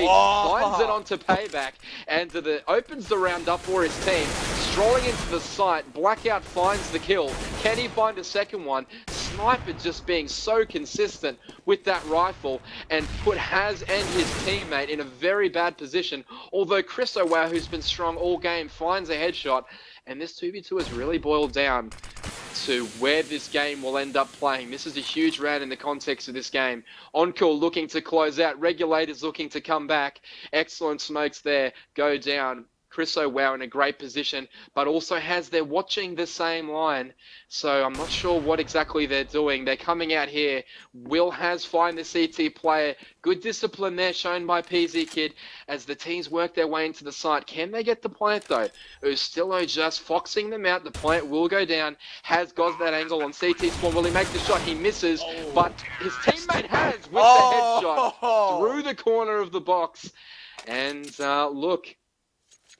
Finds it onto Payback and opens the round up for his team. Strolling into the site, Blackout finds the kill. Can he find a second one? Sniper just being so consistent with that rifle and put Has and his teammate in a very bad position. Although Chris O'Well, who's been strong all game, finds a headshot. And this 2v2 has really boiled down to where this game will end up playing. This is a huge round in the context of this game. Encore looking to close out. Regulators looking to come back. Excellent smokes there. Go down. Chris O'Well in a great position, but also they're watching the same line. So I'm not sure what exactly they're doing. They're coming out here. Will Has find the CT player? Good discipline there shown by PZ Kid as the teams work their way into the site. Can they get the plant though? Ustillo just foxing them out. The plant will go down. Has got that angle on CT spawn. Will he make the shot? He misses, but his teammate Has with the headshot through the corner of the box. And look,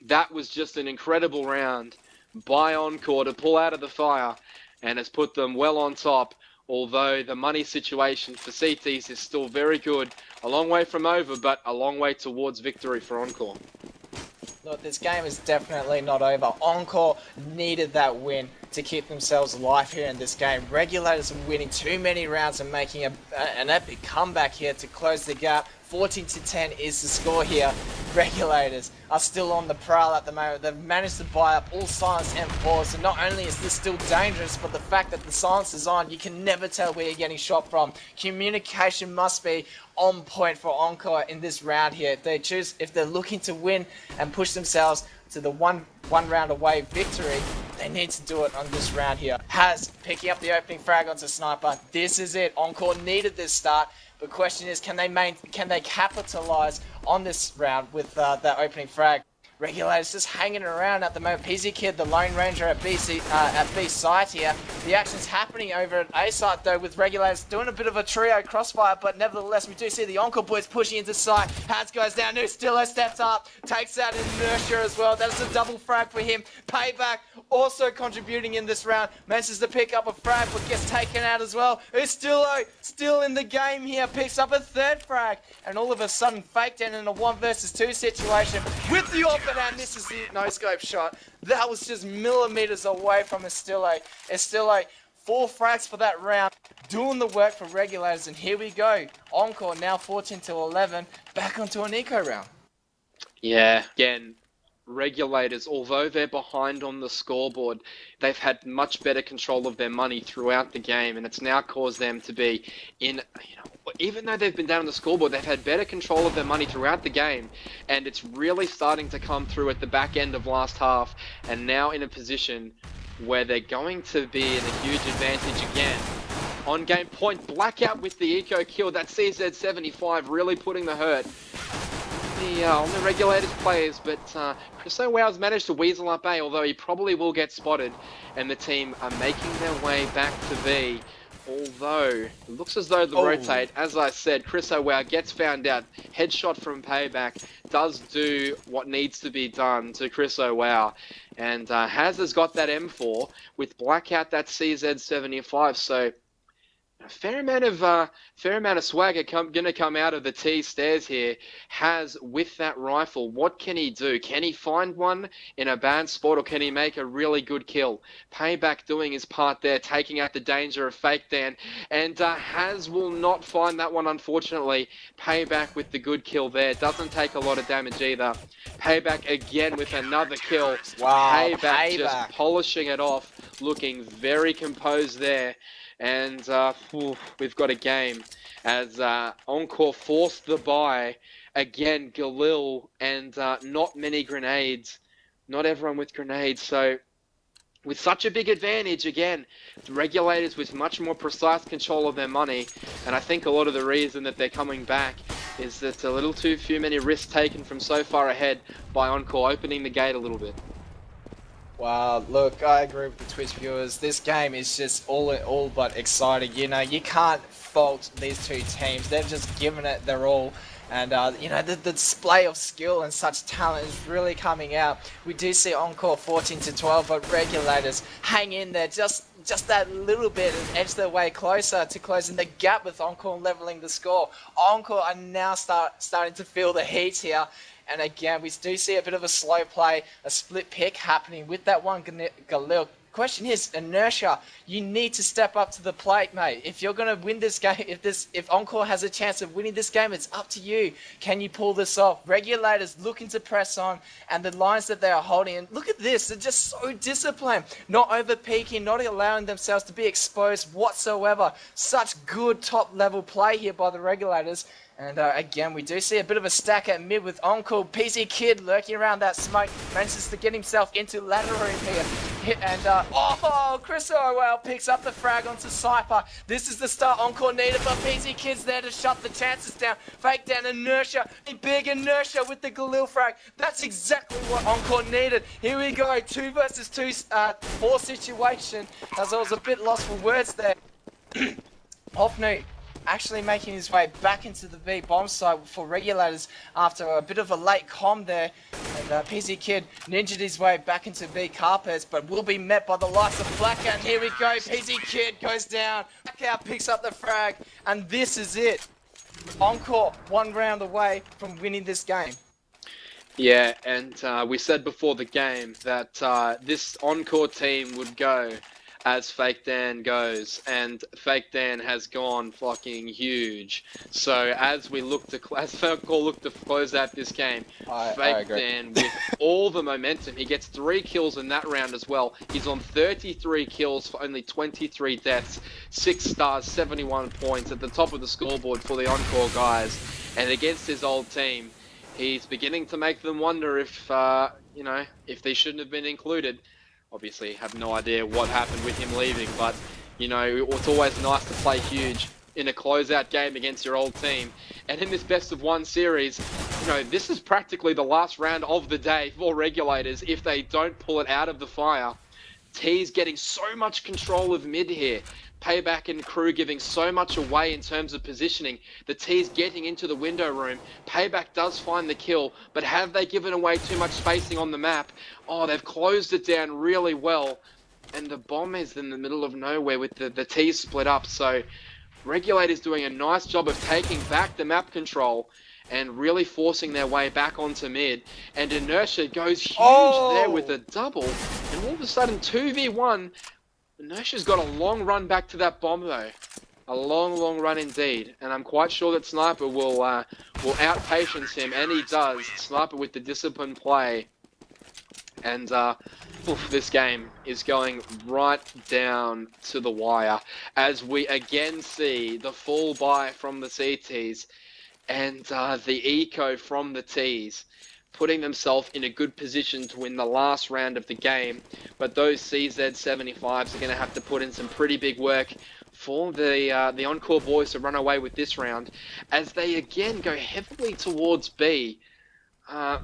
that was just an incredible round by Encore to pull out of the fire and has put them well on top, although the money situation for CTs is still very good. A long way from over, but a long way towards victory for Encore. Look, this game is definitely not over. Encore needed that win to keep themselves alive here in this game. Regulators are winning too many rounds and making an epic comeback here to close the gap. 14-10 is the score here. Regulators are still on the prowl at the moment. They've managed to buy up all silence M4s, so not only is this still dangerous, but the fact that the silence is on, you can never tell where you're getting shot from. Communication must be on point for Encore in this round here. If they're looking to win and push themselves to the one round away victory, they need to do it on this round here. Has picking up the opening frag onto Sniper. This is it. Encore needed this start. The question is, can they capitalize on this round with that opening frag? Regulators just hanging around at the moment. PZ Kid, the Lone Ranger at B site here. The action's happening over at A site though, with Regulators doing a bit of a trio crossfire, but nevertheless we do see the Encore boys pushing into site. Haz goes down, Nustillo steps up, takes out Inertia as well. That is a double frag for him. Payback also contributing in this round. Manages to pick up a frag, but gets taken out as well. Ustillo still in the game here, picks up a third frag, and all of a sudden faked in a 1 versus 2 situation with the orbit, and this is the no-scope shot. That was just millimeters away from Ustillo. Ustillo, 4 frags for that round, doing the work for Regulators, and here we go. Encore now 14-11, back onto an eco round. Yeah, again, Regulators, although they're behind on the scoreboard, they've had much better control of their money throughout the game, and it's now caused them to be in, even though they've been down on the scoreboard, they've had better control of their money throughout the game, and it's really starting to come through at the back end of last half, and now in a position where they're going to be in a huge advantage again. On game point, Blackout with the eco kill, that CZ75 really putting the hurt on the Regulators players, but Chris O'Wow's managed to weasel up A, although he probably will get spotted, and the team are making their way back to B. Although, it looks as though the rotate, as I said, Chris O'Wow gets found out. Headshot from Payback does do what needs to be done to Chris O'Wow. And Haz has got that M4 with Blackout, that CZ75. So, a fair amount of swagger going to come out of the T stairs here. Haz with that rifle, what can he do? Can he find one in a bad spot, or can he make a really good kill? Payback doing his part there, taking out the danger of Fake Dan, and Haz will not find that one, unfortunately. Payback with the good kill there, doesn't take a lot of damage either. Payback again with another kill. Wow, Payback just polishing it off, looking very composed there. And we've got a game as Encore forced the buy. Again, Galil and not many grenades. Not everyone with grenades. So with such a big advantage, again, the Regulators with much more precise control of their money. And I think a lot of the reason that they're coming back is that a little too many risks taken from so far ahead by Encore, opening the gate a little bit. Wow, look, I agree with the Twitch viewers. This game is just all but exciting. You know, you can't fault these two teams. They've just given it their all. And, you know, the display of skill and such talent is really coming out. We do see Encore 14-12, but Regulators hang in there just that little bit and edge their way closer to closing the gap with Encore and leveling the score. Encore are now starting to feel the heat here. And again, we do see a bit of a slow play, a split pick happening with that one Galil. Question is, Inertia, you need to step up to the plate, mate. If you're going to win this game, if Encore has a chance of winning this game, it's up to you. Can you pull this off? Regulators looking to press on, and the lines that they are holding, and look at this, they're just so disciplined. Not over-peaking, not allowing themselves to be exposed whatsoever. Such good top-level play here by the Regulators. And again, we do see a bit of a stack at mid with Encore. PZ Kid lurking around that smoke, manages to get himself into ladder room here. And Chris O'Well picks up the frag onto Cypher. This is the start Encore needed, but PZ Kid's there to shut the chances down. Fake down Inertia, big Inertia with the Galil frag. That's exactly what Encore needed. Here we go, 2 versus 2, 4 situation, as I was a bit lost for words there. Hofnu actually making his way back into the B bomb site for Regulators after a bit of a late comm there. And PZ Kid ninja'd his way back into B carpets, but will be met by the likes of Blackout. Here we go, PZ Kid goes down, Blackout picks up the frag, and this is it. Encore 1 round away from winning this game. Yeah, and we said before the game that this Encore team would go as Fake Dan goes, and Fake Dan has gone fucking huge. So as Encore look to close out this game, Fake Dan with all the momentum, he gets 3 kills in that round as well. He's on 33 kills for only 23 deaths, 6 stars, 71 points at the top of the scoreboard for the Encore guys. And against his old team, he's beginning to make them wonder if, you know, if they shouldn't have been included. Obviously, have no idea what happened with him leaving, but, you know, it's always nice to play huge in a closeout game against your old team. And in this best of 1 series, you know, this is practically the last round of the day for Regulators if they don't pull it out of the fire. T's getting so much control of mid here. Payback and crew giving so much away in terms of positioning. The T's getting into the window room. Payback does find the kill, but have they given away too much spacing on the map? Oh, they've closed it down really well. And the bomb is in the middle of nowhere with the T's split up. So Regulators doing a nice job of taking back the map control and really forcing their way back onto mid. And Inertia goes huge there with a double. And all of a sudden, 2v1. Inertia's got a long run back to that bomb, though. A long, long run indeed. And I'm quite sure that Sniper will out-patience him, and he does. Sniper with the disciplined play. And this game is going right down to the wire as we again see the full buy from the CTs. And the eco from the T's, putting themselves in a good position to win the last round of the game. But those CZ75s are going to have to put in some pretty big work for the Encore boys to run away with this round, as they again go heavily towards B. You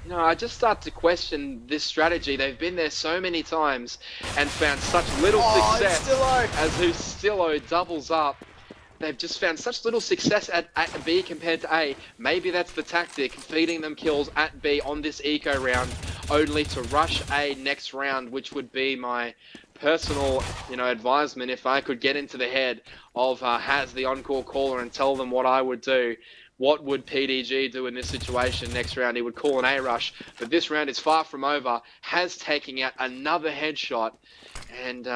know, I just start to question this strategy. They've been there so many times and found such little success as Hustillo doubles up. They've just found such little success at B compared to A. Maybe that's the tactic, feeding them kills at B on this eco round, only to rush A next round, which would be my personal, you know, advisement if I could get into the head of Haz, the Encore caller, and tell them what I would do. What would PDG do in this situation next round? He would call an A rush, but this round is far from over. Haz taking out another headshot, and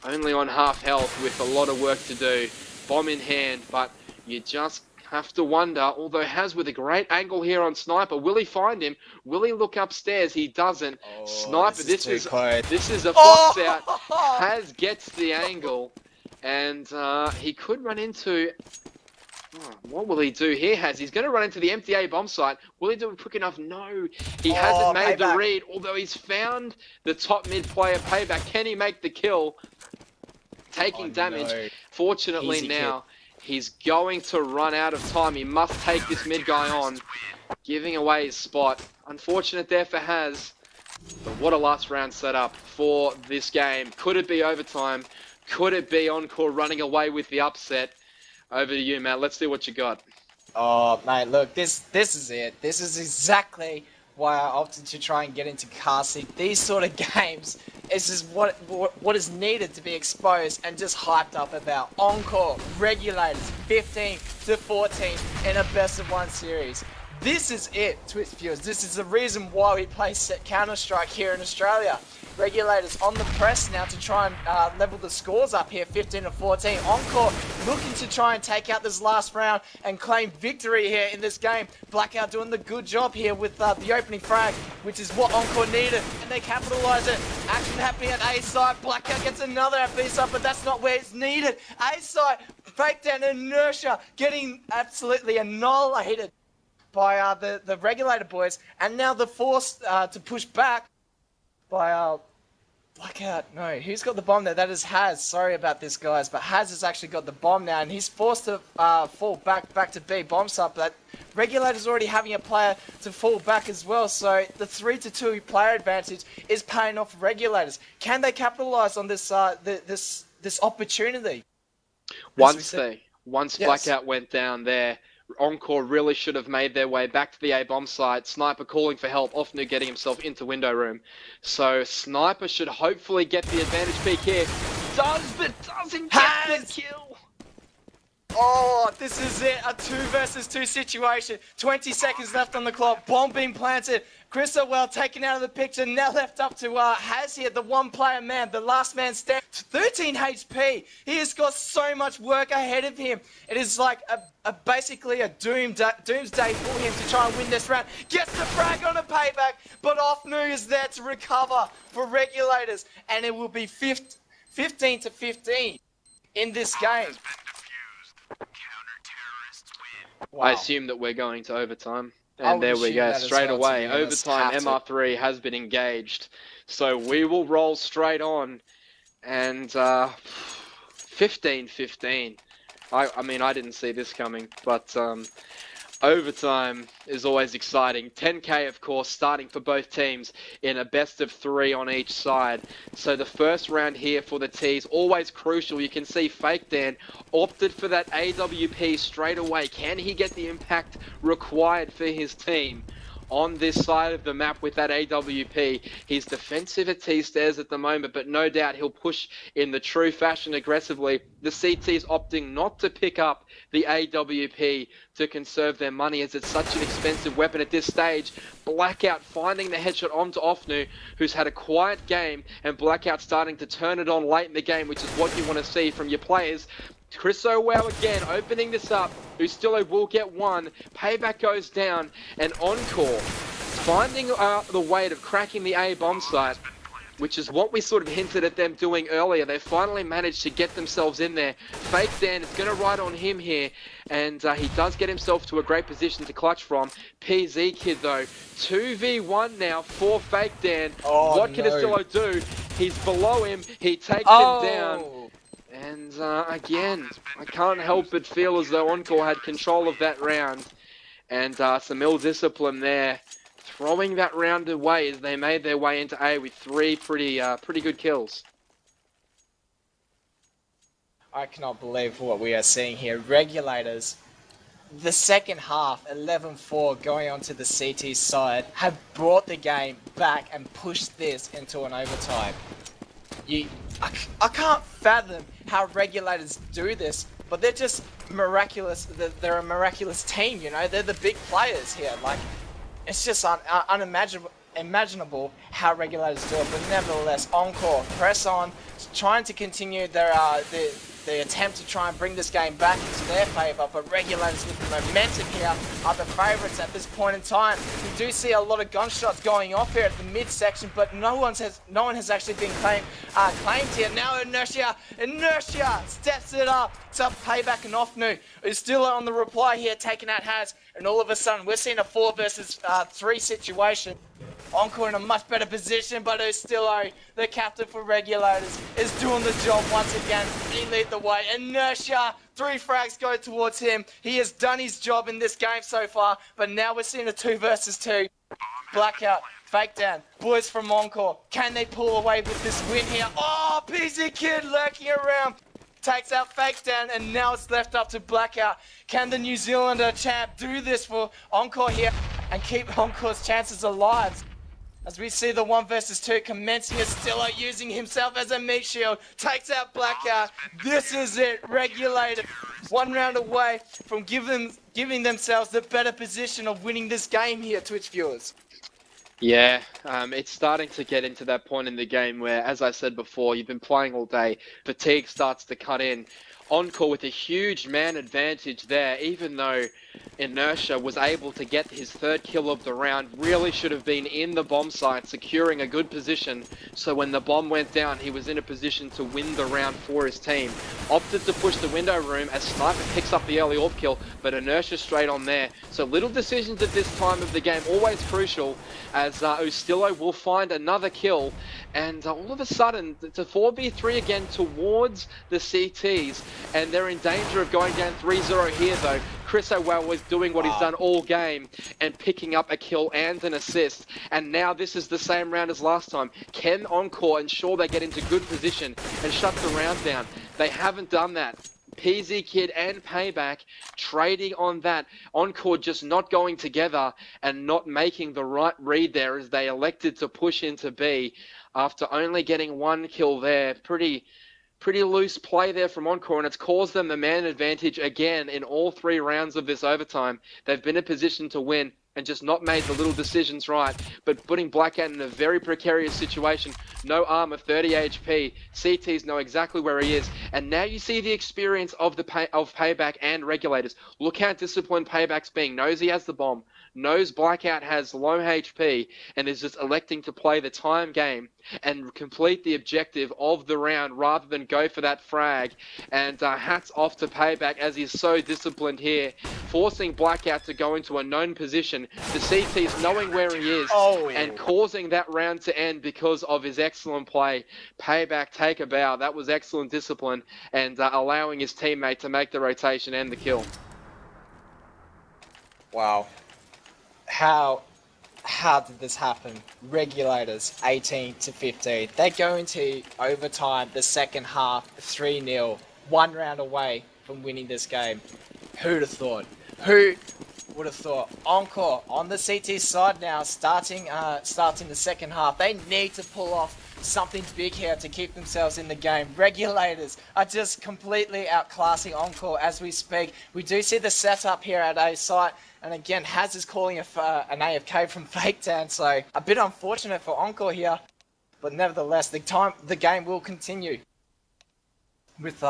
only on half health with a lot of work to do. Bomb in hand, but you just have to wonder, although Haz with a great angle here on Sniper, will he find him? Will he look upstairs? He doesn't. Sniper, this is a fox out. Haz gets the angle, and he could run into... what will he do here, Haz? He's going to run into the empty A bomb site. Will he do it quick enough? No. He hasn't made the read, although he's found the top mid player. Payback. Can he make the kill? Taking damage. No. Fortunately easy now, he's going to run out of time. He must take this mid guy on, giving away his spot. Unfortunate there for Haz, but what a last round setup for this game. Could it be overtime? Could it be Encore running away with the upset? Over to you, Matt. Let's see what you got. Oh, mate, look, this is it. This is exactly why I opted to try and get into Car Seat. These sort of games is just what is needed to be exposed and just hyped up about. Encore, Regulators, 15-14 in a best-of-1 series. This is it, Twitch viewers. This is the reason why we play Counter-Strike here in Australia. Regulators on the press now to try and level the scores up here, 15-14. Encore looking to try and take out this last round and claim victory here in this game. Blackout doing the good job here with the opening frag, which is what Encore needed, and they capitalise it. Action happening at A side. Blackout gets another at B side, but that's not where it's needed. A side, breakdown Inertia, getting absolutely annihilated by the Regulator boys, and now the force to push back by Blackout. No, who's got the bomb there? That is Haz. Sorry about this, guys, but Haz has actually got the bomb now, and he's forced to fall back to B bomb site. But Regulator's already having a player to fall back as well, so the 3-2 player advantage is paying off Regulators. Can they capitalise on this this opportunity? Once Blackout went down there, Encore really should have made their way back to the A-bomb site. Sniper calling for help, Offnu getting himself into window room. So Sniper should hopefully get the advantage peak here. Does, but doesn't get the kill. Oh, this is it. A 2 versus 2 situation. 20 seconds left on the clock. Bomb being planted. Chris O'Well taken out of the picture. Now left up to Haz here, the one-player man, the last man standing. 13 HP. He has got so much work ahead of him. It is like basically a doomsday for him to try and win this round. Gets the frag on a Payback, but Offnu is there to recover for Regulators, and it will be 15-15 in this game. Wow. I assume that we're going to overtime. And there we go, straight away. Overtime, MR3 has been engaged. So we will roll straight on. And 15-15. I mean, I didn't see this coming. But Overtime is always exciting. 10K, of course, starting for both teams in a best of 3 on each side. So the first round here for the T's, always crucial. You can see Fake Dan opted for that AWP straight away. Can he get the impact required for his team on this side of the map with that AWP? He's defensive at T-stairs at the moment, but no doubt he'll push in the true fashion aggressively. The CT's opting not to pick up the AWP to conserve their money, as it's such an expensive weapon at this stage. Blackout finding the headshot onto Ofnu, who's had a quiet game, and Blackout starting to turn it on late in the game, which is what you want to see from your players. Chris O'Wow again opening this up. Ustillo will get one. Payback goes down, and Encore finding the way of cracking the A bomb site, which is what we sort of hinted at them doing earlier. They finally managed to get themselves in there. Fake Dan is going to ride on him here, and he does get himself to a great position to clutch from. PZ Kid, though, 2v1 now for Fake Dan. Oh, what can Ustillo do? He's below him. He takes him down. And again, I can't help but feel as though Encore had control of that round. And some ill discipline there, throwing that round away as they made their way into A with 3 pretty good kills. I cannot believe what we are seeing here. Regulators, the second half, 11-4 going on to the CT side, have brought the game back and pushed this into an overtime. I can't fathom how Regulators do this, but they're just miraculous. They're a miraculous team, you know. They're the big players here. Like, it's just unimaginable how Regulators do it. But nevertheless, Encore press on, trying to continue the attempt to try and bring this game back into their favour, but Regulators with the momentum here are the favourites at this point in time. We do see a lot of gunshots going off here at the midsection, but no one has actually been claimed here. Now Inertia steps it up to Payback and Ofnu, who's still on the reply here, taking out Haz, and all of a sudden we're seeing a 4 versus 3 situation. Encore in a much better position, but Ustillo, the captain for Regulators, is doing the job once again. He lead the way. Inertia, 3 frags go towards him. He has done his job in this game so far, but now we're seeing a 2 versus 2. Blackout, Fake Dan, boys from Encore. Can they pull away with this win here? Oh, PZ Kid lurking around. Takes out Fake Dan, and now it's left up to Blackout. Can the New Zealander champ do this for Encore here and keep Encore's chances alive? As we see the 1 versus 2 commencing, Ustillo using himself as a meat shield, takes out Blackout. This is it, Regulated. 1 round away from giving themselves the better position of winning this game here, Twitch viewers. Yeah, it's starting to get into that point in the game where, as I said before, you've been playing all day, fatigue starts to cut in. Encore with a huge man advantage there, even though Inertia was able to get his 3rd kill of the round, really should have been in the bomb site, securing a good position, so when the bomb went down, he was in a position to win the round for his team. Opted to push the window room as Sniper picks up the early AWP kill, but Inertia straight on there. So little decisions at this time of the game, always crucial, as Ustillo will find another kill, and all of a sudden, it's a 4v3 again towards the CTs, and they're in danger of going down 3-0 here though. Chris O'Wow was doing what he's done all game and picking up a kill and an assist, and now this is the same round as last time. Can Encore ensure they get into good position and shut the round down? They haven't done that. PZ Kid and Payback trading on that. Encore just not going together and not making the right read there as they elected to push into B after only getting 1 kill there. Pretty loose play there from Encore, and it's caused them the man advantage again in all 3 rounds of this overtime. They've been in position to win and just not made the little decisions right, but putting Blackout in a very precarious situation. No armor, 30 HP. CTs know exactly where he is, and now you see the experience of Payback and Regulators. Look how disciplined Payback's being. Knows he has the bomb, knows Blackout has low HP, and is just electing to play the time game and complete the objective of the round rather than go for that frag. And hats off to Payback as he's so disciplined here, forcing Blackout to go into a known position. The CT's knowing where he is and causing that round to end because of his excellent play. Payback, take a bow. That was excellent discipline and allowing his teammate to make the rotation and the kill. Wow. How did this happen? Regulators 18-15. They go into overtime, the second half, 3-0, 1 round away from winning this game. Who'd have thought? Who would have thought? Encore on the CT side now, starting the second half. They need to pull off something big here to keep themselves in the game. Regulators are just completely outclassing Encore as we speak. We do see the setup here at A site. And again, Haz is calling an AFK from Fake Dan, so a bit unfortunate for Encore here. But nevertheless, the game will continue. With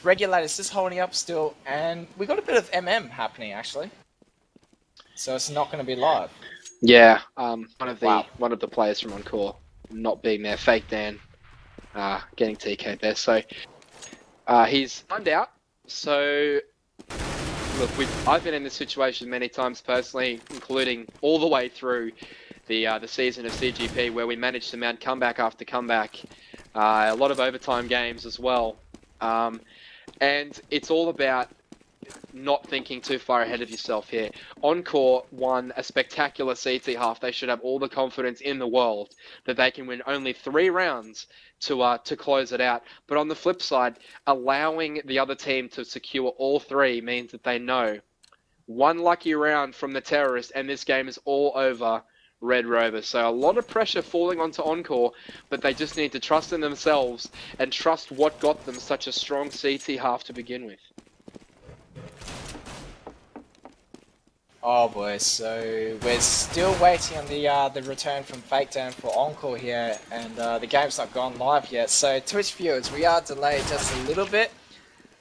Regulators just holding up still, and we got a bit of MM happening actually. So it's not going to be live. Yeah, one of the players from Encore not being there, Fake Dan, getting TK'd there. So he's timed out. So look, I've been in this situation many times personally, including all the way through the season of CGP, where we managed to mount comeback after comeback, a lot of overtime games as well, and it's all about not thinking too far ahead of yourself here. Encore won a spectacular CT half. They should have all the confidence in the world that they can win only 3 rounds to close it out. But on the flip side, allowing the other team to secure all 3 means that they know 1 lucky round from the terrorist and this game is all over Red Rover. So a lot of pressure falling onto Encore, but they just need to trust in themselves and trust what got them such a strong CT half to begin with. Oh boy, so we're still waiting on the return from Fake Dan for Encore here, and the game's not gone live yet. So Twitch viewers, we are delayed just a little bit.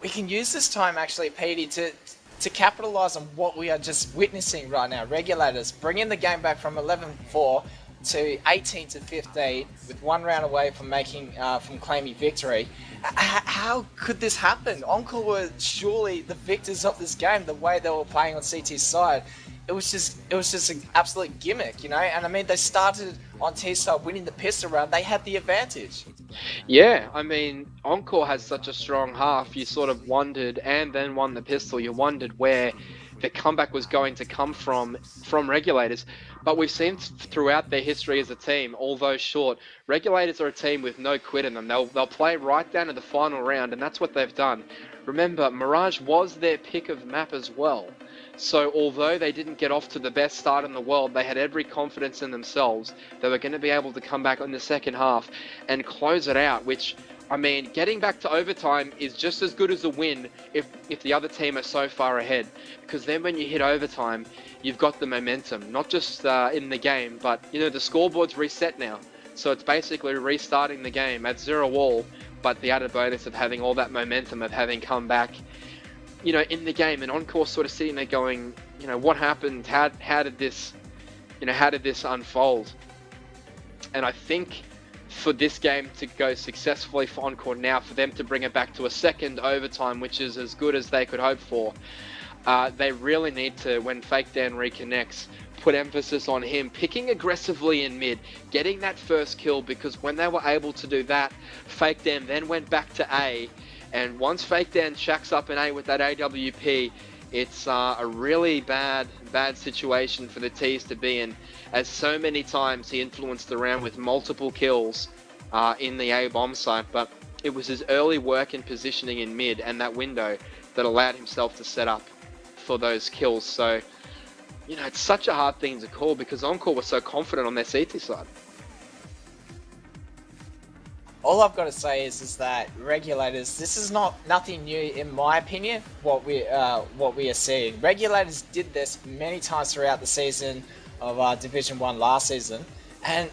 We can use this time actually, Petey, to capitalize on what we are just witnessing right now. Regulators bringing the game back from 11-4 to 18-15 with 1 round away from claiming victory. How could this happen? Encore were surely the victors of this game, the way they were playing on CT's side. It was just an absolute gimmick, you know? And I mean, they started on T side winning the pistol round. They had the advantage. Yeah, I mean, Encore has such a strong half. You sort of wondered, and then won the pistol, you wondered where the comeback was going to come from Regulators. But we've seen throughout their history as a team, although short, Regulators are a team with no quit in them. They'll play right down to the final round, and that's what they've done. Remember, Mirage was their pick of map as well. So although they didn't get off to the best start in the world, they had every confidence in themselves. They were going to be able to come back in the second half and close it out, which, I mean, getting back to overtime is just as good as a win if the other team are so far ahead. Because then when you hit overtime, you've got the momentum, not just in the game, but, you know, the scoreboard's reset now. So it's basically restarting the game at 0-all, but the added bonus of having all that momentum of having come back, you know, in the game. And Encore sort of sitting there going, you know, what happened? How did this unfold? And I think for this game to go successfully for Encore now, for them to bring it back to a second overtime, which is as good as they could hope for, they really need to, when Fake Dan reconnects, put emphasis on him picking aggressively in mid, getting that first kill, because when they were able to do that, Fake Dan then went back to A, and once Fake Dan shacks up in A with that AWP, it's a really bad situation for the T's to be in, as so many times he influenced the round with multiple kills in the A bomb site. But it was his early work in positioning in mid and that window that allowed himself to set up for those kills. So, you know, it's such a hard thing to call because Encore was so confident on their CT side. All I've got to say is that Regulators, this is nothing new in my opinion. What we are seeing, Regulators did this many times throughout the season of Division 1 last season, and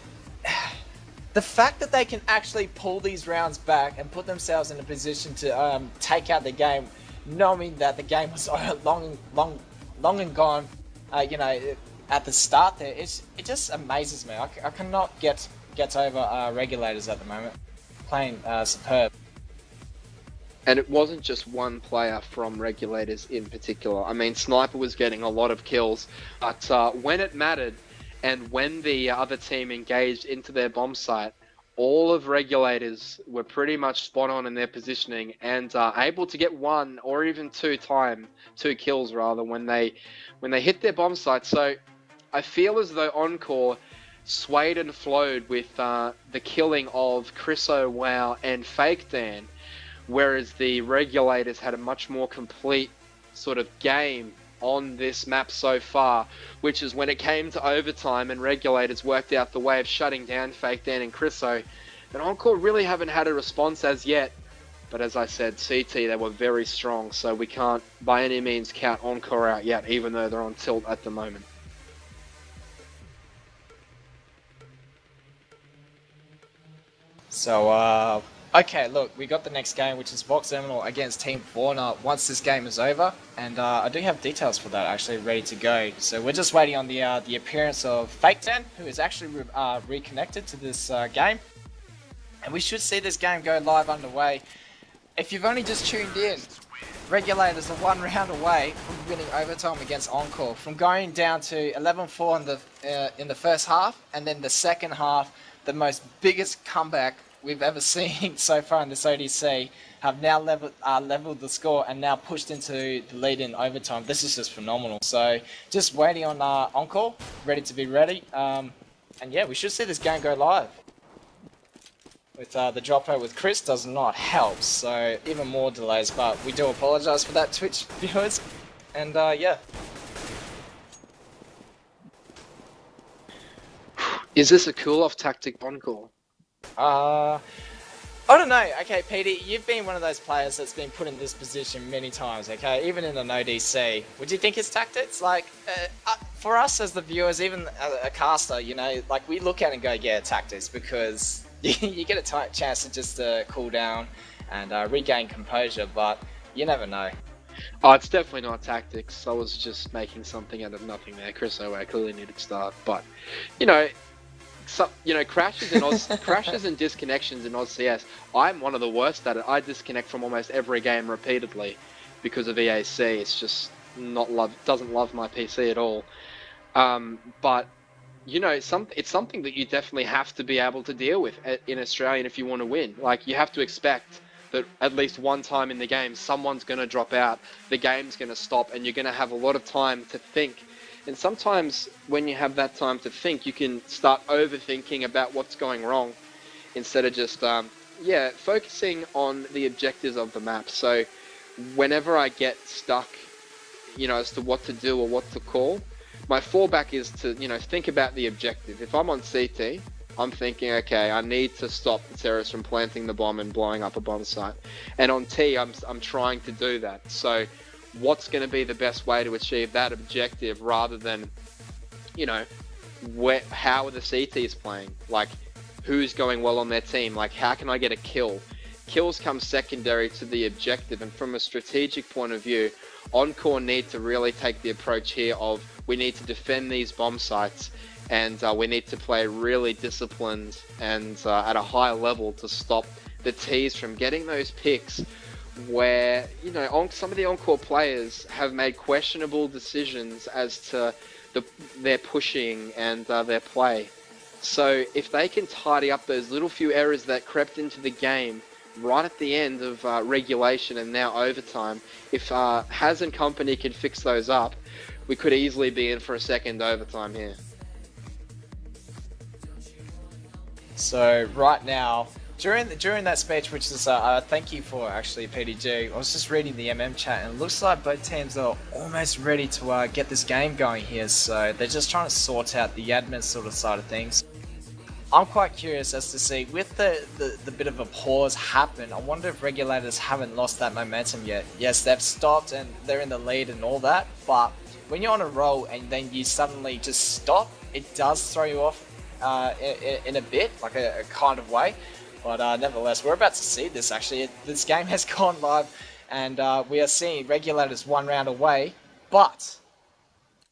the fact that they can actually pull these rounds back and put themselves in a position to take out the game, knowing that the game was long and gone, you know, at the start there, it just amazes me. I cannot get over Regulators at the moment. Playing superb. And it wasn't just one player from Regulators in particular. I mean, Sniper was getting a lot of kills, but when it mattered and when the other team engaged into their bomb site, all of Regulators were pretty much spot on in their positioning and able to get one or even two kills rather when they hit their bomb site. So I feel as though Encore swayed and flowed with the killing of Chriso, Wow, and Fake Dan, whereas the Regulators had a much more complete sort of game on this map so far, which is when it came to overtime and Regulators worked out the way of shutting down Fake Dan and Chriso. But Encore really haven't had a response as yet. But as I said, CT, they were very strong, so we can't by any means count Encore out yet, even though they're on tilt at the moment. So, okay, look, we got the next game, which is Vox Eminal against Team Fauna once this game is over, and I do have details for that actually ready to go. So we're just waiting on the appearance of Fake Dan, who is actually reconnected to this game, and we should see this game go live underway. If you've only just tuned in, Regulators are one round away from winning overtime against Encore, from going down to 11-4 in the first half, and then the second half, the biggest comeback we've ever seen so far in this ODC, have now leveled the score and now pushed into the lead in overtime. This is just phenomenal. So just waiting on Encore, ready to be ready. And yeah, we should see this game go live. With the dropout with Chris does not help, so even more delays, but we do apologise for that, Twitch viewers. And yeah. Is this a cool-off tactic, Encore? I don't know. Okay, Petey, you've been one of those players that's been put in this position many times, okay? Even in an ODC. Would you think it's tactics? Like, for us as the viewers, even a caster, you know, like we look at it and go, yeah, tactics, because you get a chance to just cool down and regain composure, but you never know. Oh, it's definitely not tactics. I was just making something out of nothing there. Chris Owe clearly needed to start, but, you know, crashes and disconnections in Oz CS. I'm one of the worst at it. I disconnect from almost every game repeatedly because of EAC. It's just doesn't love my PC at all. But you know, it's something that you definitely have to be able to deal with in Australia if you want to win. Like, you have to expect that at least one time in the game, someone's going to drop out, the game's going to stop, and you're going to have a lot of time to think. And sometimes when you have that time to think, you can start overthinking about what's going wrong instead of just, focusing on the objectives of the map. So whenever I get stuck, you know, as to what to do or what to call, my fallback is to, you know, think about the objective. If I'm on CT, I'm thinking, okay, I need to stop the terrorists from planting the bomb and blowing up a bomb site. And on T, I'm trying to do that. So what's going to be the best way to achieve that objective rather than, you know, how are the CTs playing? Like, who's going well on their team? Like, how can I get a kill? Kills come secondary to the objective, and from a strategic point of view, Encore need to really take the approach here of we need to defend these bomb sites, and we need to play really disciplined and at a high level to stop the T's from getting those picks where, you know, some of the Encore players have made questionable decisions as to their pushing and their play. So if they can tidy up those little few errors that crept into the game right at the end of regulation and now overtime, if Haz and company can fix those up, we could easily be in for a second overtime here. So right now, during that speech, which is thank you for actually PDG, I was just reading the MM chat and it looks like both teams are almost ready to get this game going here. So they're just trying to sort out the admin sort of side of things. I'm quite curious as to see, with the bit of a pause happen, I wonder if Regulators haven't lost that momentum yet. Yes, they've stopped and they're in the lead and all that, but when you're on a roll and then you suddenly just stop, it does throw you off in a bit, like a kind of way. But nevertheless, we're about to see this actually. This game has gone live and we are seeing Regulators one round away, but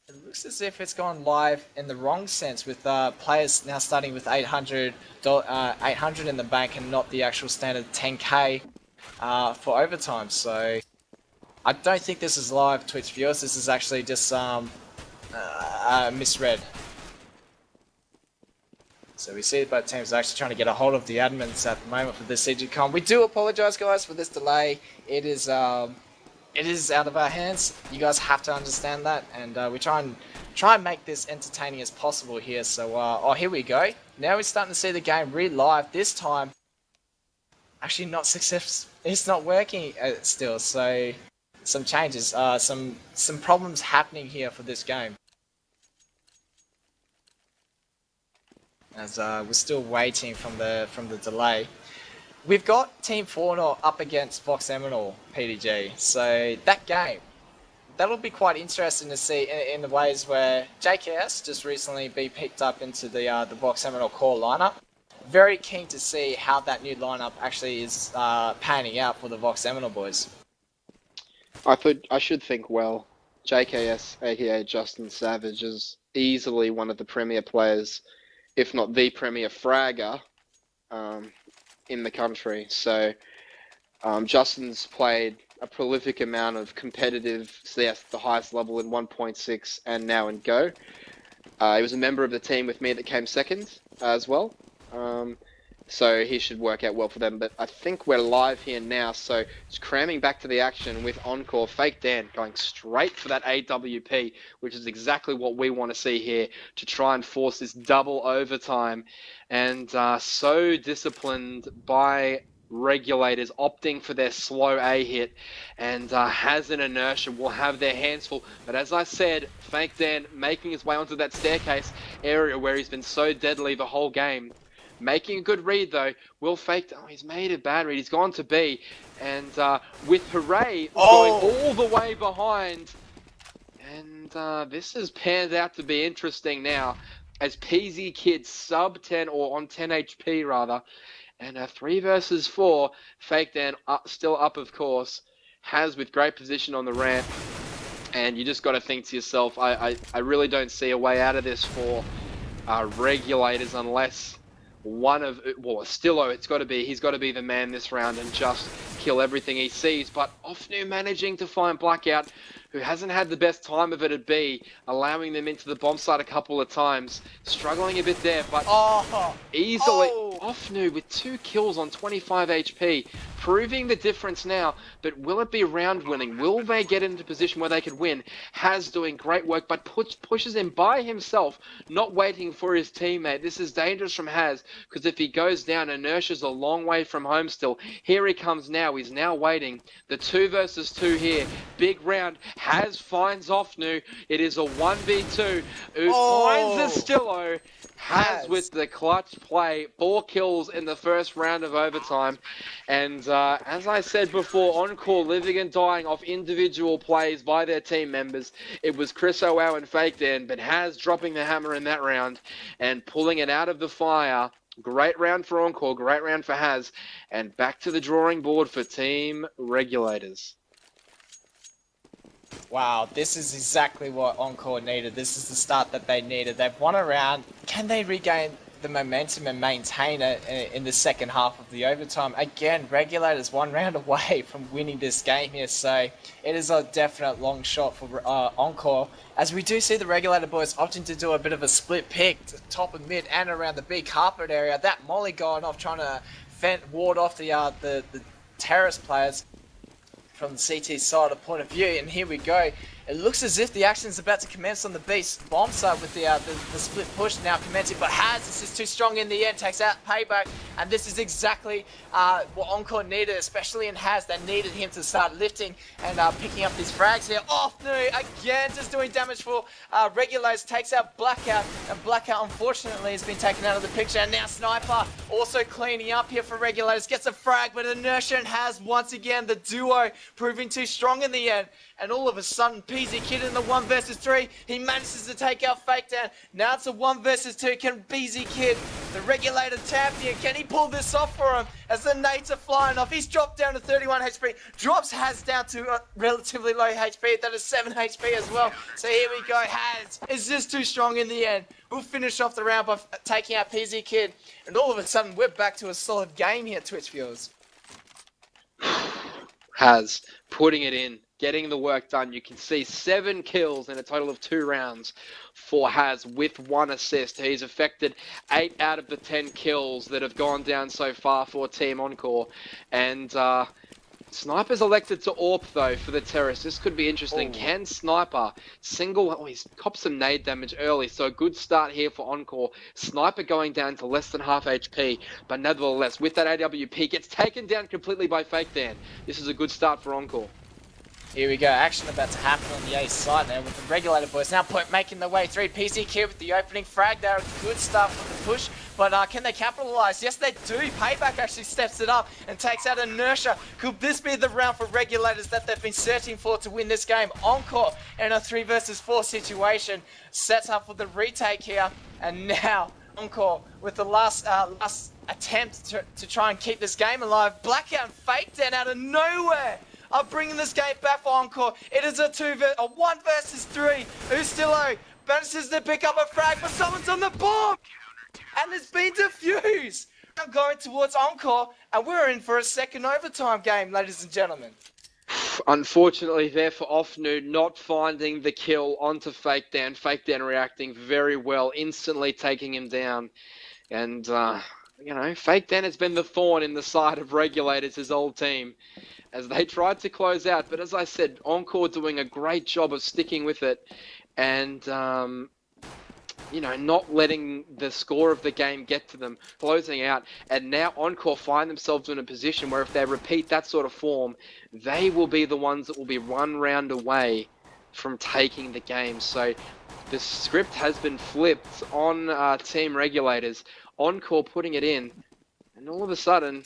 it looks as if it's gone live in the wrong sense, with players now starting with 800 in the bank and not the actual standard 10k for overtime. So I don't think this is live, Twitch viewers. This is actually just misread. So we see both teams are actually trying to get a hold of the admins at the moment for this CGCon. We do apologise, guys, for this delay. It is out of our hands. You guys have to understand that, and we try and make this entertaining as possible here. So, oh, here we go. Now we're starting to see the game re-live. This time, actually not success. It's not working still. So, some changes, some problems happening here for this game. As we're still waiting from the delay. We've got Team Fauna up against Vox Eminal PDG, so that game, that'll be quite interesting to see in the ways where JKS just recently be picked up into the Vox Eminal core lineup. Very keen to see how that new lineup actually is panning out for the Vox Eminal boys. I should think well. JKS, aka Justin Savage, is easily one of the premier players, if not the premier fragger, in the country. So Justin's played a prolific amount of competitive CS at the highest level in 1.6 and now in Go. He was a member of the team with me that came second as well. So he should work out well for them. But I think we're live here now, so just cramming back to the action with Encore. Fake Dan going straight for that AWP, which is exactly what we want to see here to try and force this double overtime. And so disciplined by Regulators, opting for their slow A hit, and has an inertia, will have their hands full. But as I said, Fake Dan making his way onto that staircase area where he's been so deadly the whole game. Making a good read though. Will Fake... Oh, he's made a bad read. He's gone to B. And with Hooray going all the way behind. And this has panned out to be interesting now. As PZ Kid sub 10 or on 10 HP rather. And a 3 versus 4. Fake Dan still up of course. Has with great position on the ramp. And you just got to think to yourself, I really don't see a way out of this for Regulators unless... Stillo, he's got to be the man this round and just kill everything he sees. But Offnu managing to find Blackout, who hasn't had the best time of it at B, allowing them into the bomb site a couple of times. Struggling a bit there, but easily. Offnu with 2 kills on 25 HP, proving the difference now. But will it be round winning? Will they get into a position where they could win? Has doing great work, but pushes him by himself, not waiting for his teammate. This is dangerous from Has, because if he goes down, Inertia's a long way from home still. Here he comes now. He's now waiting. The 2 versus 2 here. Big round. Has finds Offnu. It is a 1v2. Who finds the Stillo. Has with the clutch play. 4 kills in the first round of overtime. And as I said before, Encore living and dying off individual plays by their team members. It was Chris Owow and Fake Dan, but Has dropping the hammer in that round and pulling it out of the fire. Great round for Encore, great round for Has. And back to the drawing board for Team Regulators. Wow, this is exactly what Encore needed. This is the start that they needed. They've won a round. Can they regain the momentum and maintain it in the second half of the overtime? Again, Regulators 1 round away from winning this game here, so it is a definite long shot for Encore. As we do see the Regulator boys opting to do a bit of a split pick, top and mid and around the big carpet area. That molly going off, trying to ward off the terrace players from the CT side of point of view, and here we go. It looks as if the action is about to commence on the beast bomb site with the split push now commencing, but Has, this is too strong in the end, takes out Payback, and this is exactly what Encore needed, especially in Has. They needed him to start lifting and picking up these frags here. Offnu again, just doing damage for Regulators, takes out Blackout, and Blackout unfortunately has been taken out of the picture, and now Sniper also cleaning up here for Regulators, gets a frag, but Inertia and Has once again, the duo proving too strong in the end. And all of a sudden, PZ Kid in the 1 versus 3, he manages to take out Fake Dan. Now it's a 1 versus 2. Can PZ Kid, the Regulator champion, can he pull this off for him? As the nades are flying off, he's dropped down to 31 HP, drops Has down to relatively low HP, that is 7 HP as well. So here we go, Has is just too strong in the end. We'll finish off the round by taking out PZ Kid. And all of a sudden, we're back to a solid game here, Twitch viewers. Has putting it in getting the work done. You can see 7 kills in a total of 2 rounds for Haz with 1 assist. He's affected 8 out of the 10 kills that have gone down so far for Team Encore. And Sniper's elected to AWP though for the terrorists. This could be interesting. Ooh. Can Sniper he's copped some nade damage early, so a good start here for Encore. Sniper going down to less than half HP, but nevertheless, with that AWP, gets taken down completely by Fake Dan. This is a good start for Encore. Here we go, action about to happen on the A side now with the Regulator boys now making their way through. PZQ with the opening frag there, good start for the push, but can they capitalize? Yes they do. Payback actually steps it up and takes out Inertia. Could this be the round for Regulators that they've been searching for to win this game? Encore in a 3 versus 4 situation sets up for the retake here, and now Encore with the last attempt to try and keep this game alive. Blackout and Fake Dan out of nowhere are bringing this game back for Encore. It is a 1 versus 3. Ustilo manages to pick up a frag, but someone's on the bomb! And it's been defused! I'm going towards Encore, and we're in for a second overtime game, ladies and gentlemen. Unfortunately there for Offnude, not finding the kill onto Fake Dan. Fake Dan reacting very well, instantly taking him down. And, you know, Fake Dan has been the thorn in the side of Regulators, his old team, as they tried to close out. But as I said, Encore doing a great job of sticking with it and, you know, not letting the score of the game get to them, closing out. And now Encore find themselves in a position where if they repeat that sort of form, they will be the ones that will be 1 round away from taking the game. So the script has been flipped on Team Regulators. Encore putting it in, and all of a sudden,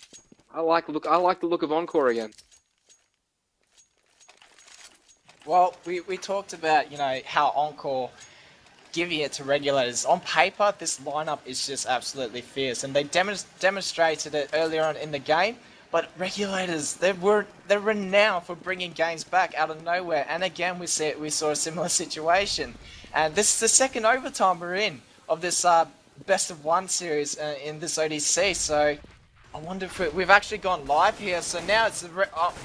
I like the look of Encore again. Well, we talked about, you know, how Encore giving it to Regulators. On paper, this lineup is just absolutely fierce, and they demonstrated it earlier on in the game. But Regulators, they're renowned for bringing games back out of nowhere. And again, we saw a similar situation. And this is the second overtime we're in of this best of 1 series in this ODC. So I wonder if we've actually gone live here. So now it's the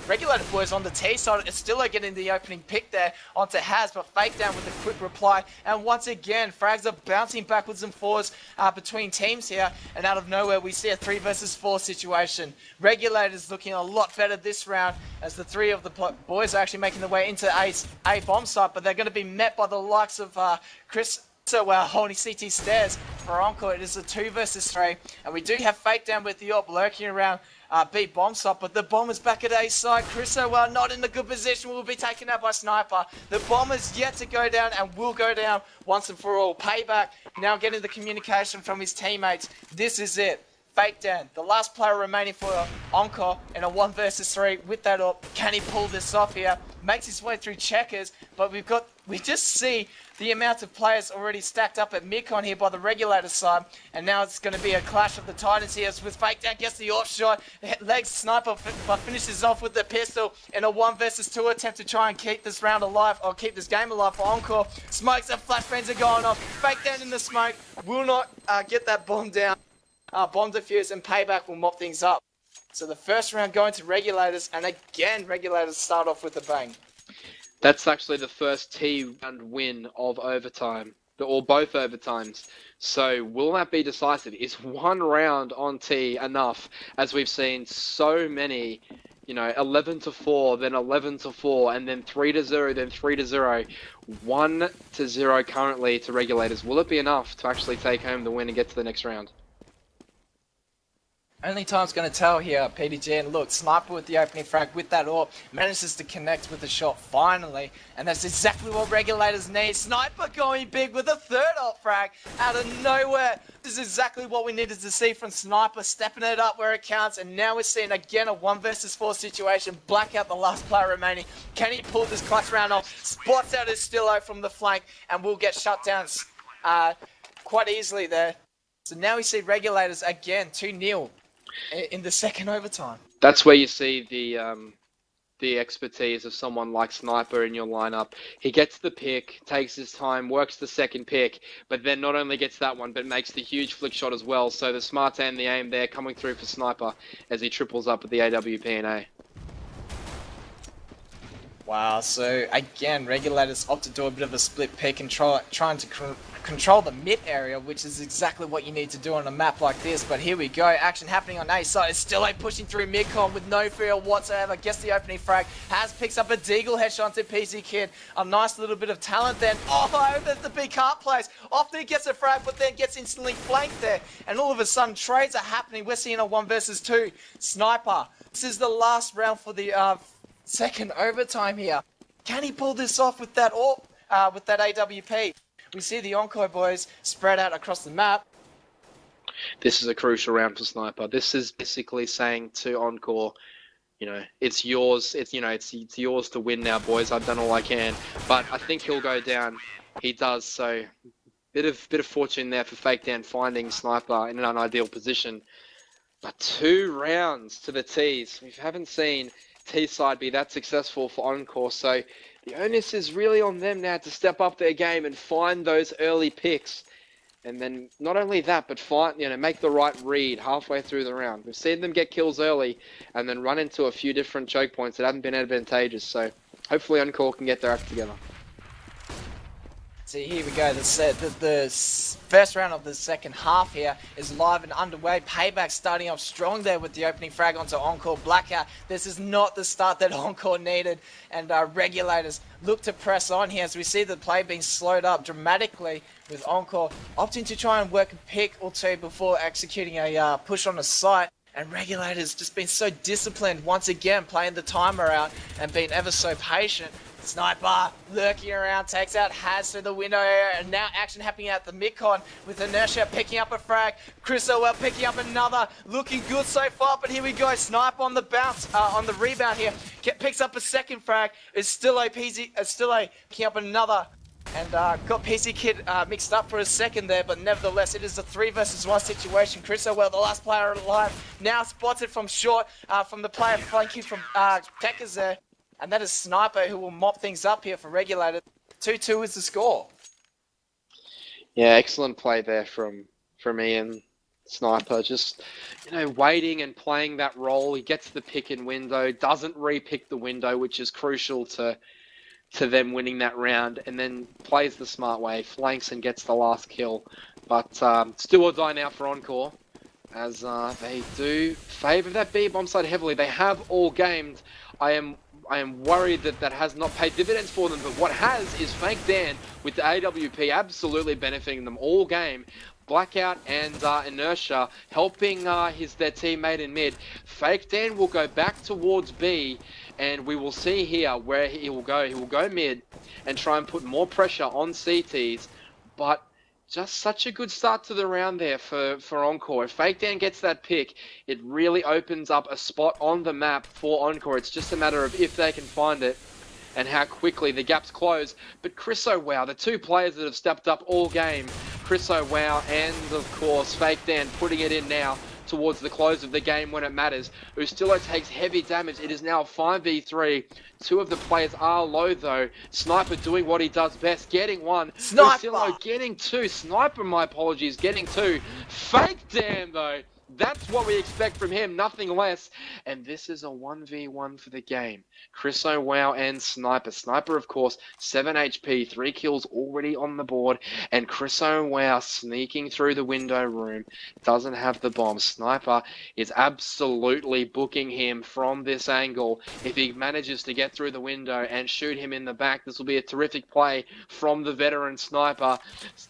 Regulator boys on the T side. It's still getting the opening pick there onto Haz, but Fake Dan with a quick reply. And once again, frags are bouncing backwards and forwards between teams here. And out of nowhere, we see a 3 versus 4 situation. Regulators looking a lot better this round as the 3 of the boys are actually making their way into A bomb site, but they're going to be met by the likes of Chris. So holding CT stairs for Encore. It is a 2 versus 3, and we do have Fake Dan with the AWP lurking around B bomb site, but the bomb is back at A side. Chriso not in a good position, will be taken out by Sniper. The bomb is yet to go down and will go down once and for all. Payback now getting the communication from his teammates. This is it. Fake Dan, the last player remaining for Encore in a 1 versus 3 with that AWP. Can he pull this off here? Makes his way through checkers, but we just see the amount of players already stacked up at Midcon here by the Regulator side, and now it's going to be a clash of the Titans here with Fake Dan gets the off shot, legs Sniper but finishes off with the pistol in a 1 versus 2 attempt to try and keep this round alive, or keep this game alive for Encore. Smokes and flashbangs are going off. Fake Dan in the smoke will not get that bomb down. Bomb defuse and Payback will mop things up. So the first round going to Regulators, and again Regulators start off with a bang. That's actually the first T round win of overtime, or both overtimes. So will that be decisive? Is 1 round on T enough, as we've seen so many, you know, 11-4, then 11-4, and then 3-0, then 3-0, 1-0 currently to Regulators. Will it be enough to actually take home the win and get to the next round? Only time's going to tell here, PDG, and look, Sniper with the opening frag with that AWP, manages to connect with the shot finally, and that's exactly what Regulators need. Sniper going big with a 3rd AWP frag out of nowhere. This is exactly what we needed to see from Sniper, stepping it up where it counts, and now we're seeing again a 1 versus 4 situation. Blackout, the last player remaining. Can he pull this clutch round off? Spots out his Stillo from the flank, and will get shut down quite easily there. So now we see Regulators again, 2-0. In the second overtime. That's where you see the expertise of someone like Sniper in your lineup. He gets the pick, takes his time, works the second pick, but then not only gets that one, but makes the huge flick shot as well. So the smart and the aim there coming through for Sniper as he triples up with the AWP and A. Wow, so again, Regulators opt to do a bit of a split pick and trying to control the mid area, which is exactly what you need to do on a map like this. But here we go, action happening on A side. It's still pushing through mid-con with no fear whatsoever. Gets the opening frag, picks up a deagle headshot onto PC Kid. A nice little bit of talent then. Oh, there's the big heart place. Off there gets a frag, but then gets instantly flanked there. And all of a sudden, trades are happening. We're seeing a 1 versus 2. Sniper. This is the last round for the second overtime here. Can he pull this off with that AWP? We see the Encore boys spread out across the map. This is a crucial round for Sniper. This is basically saying to Encore, it's yours. It's yours to win now, boys. I've done all I can. But I think he'll go down. He does. So bit of fortune there for Fake Dan finding Sniper in an unideal position. But 2 rounds to the T's. We haven't seen T-side be that successful for Encore, so the onus is really on them now to step up their game and find those early picks. And then not only that, but make the right read halfway through the round. We've seen them get kills early and then run into a few different choke points that haven't been advantageous, so hopefully Encore can get their act together. So here we go, the first round of the second half here is live and underway. Payback starting off strong there with the opening frag onto Encore Blackout. This is not the start that Encore needed, and Regulators look to press on here as we see the play being slowed up dramatically with Encore opting to try and work a pick or two before executing a push on the site. And Regulators just been so disciplined once again, playing the timer out and being ever so patient. Sniper lurking around, takes out Haz through the window area, and now action happening at the mid-con with Inertia picking up a frag. Chris O'Well picking up another, looking good so far, but here we go. Sniper on the bounce, on the rebound here, picks up a second frag. It's still picking up another. And got PC Kid mixed up for a second there, but nevertheless, it is a 3 versus 1 situation. Chris O'Well, the last player alive, now spotted from short from the player flanking from Deckers there. And that is Sniper who will mop things up here for Regulator. 2-2 is the score. Yeah, excellent play there from Ian. Sniper just, waiting and playing that role. He gets the pick in window, doesn't re-pick the window, which is crucial to them winning that round, and then plays the smart way, flanks and gets the last kill. But still or die now for Encore, as they do favour that B bomb side heavily. They have all gamed. I am worried that has not paid dividends for them, but what has is Fake Dan with the AWP absolutely benefiting them all game. Blackout and Inertia helping their teammate in mid. Fake Dan will go back towards B, and we will see here where he will go. He will go mid and try and put more pressure on CTs, but just such a good start to the round there for Encore. If Fake Dan gets that pick, it really opens up a spot on the map for Encore. It's just a matter of if they can find it and how quickly the gaps close. But Chris O'Wow, the 2 players that have stepped up all game, Chris O'Wow and, of course, Fake Dan putting it in now towards the close of the game when it matters. Ustillo takes heavy damage. It is now 5v3. 2 of the players are low, though. Sniper doing what he does best, getting 1. Sniper! Ustillo getting 2. Sniper, my apologies, getting 2. Fake Dan, though. That's what we expect from him, nothing less. And this is a 1v1 for the game. Chris O'Wow and Sniper. Sniper, of course, 7 HP, 3 kills already on the board. And Chris O'Wow sneaking through the window room. Doesn't have the bomb. Sniper is absolutely booking him from this angle. If he manages to get through the window and shoot him in the back, this will be a terrific play from the veteran Sniper.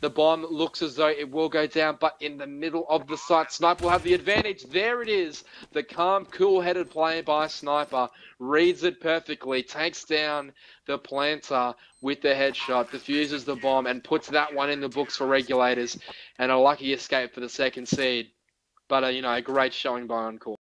The bomb looks as though it will go down, but in the middle of the site, Sniper will have the advantage. There it is. The calm, cool-headed play by Sniper. Reads it perfectly. Takes down the planter with the headshot. Defuses the bomb and puts that one in the books for Regulators. And a lucky escape for the second seed. But, a great showing by Encore.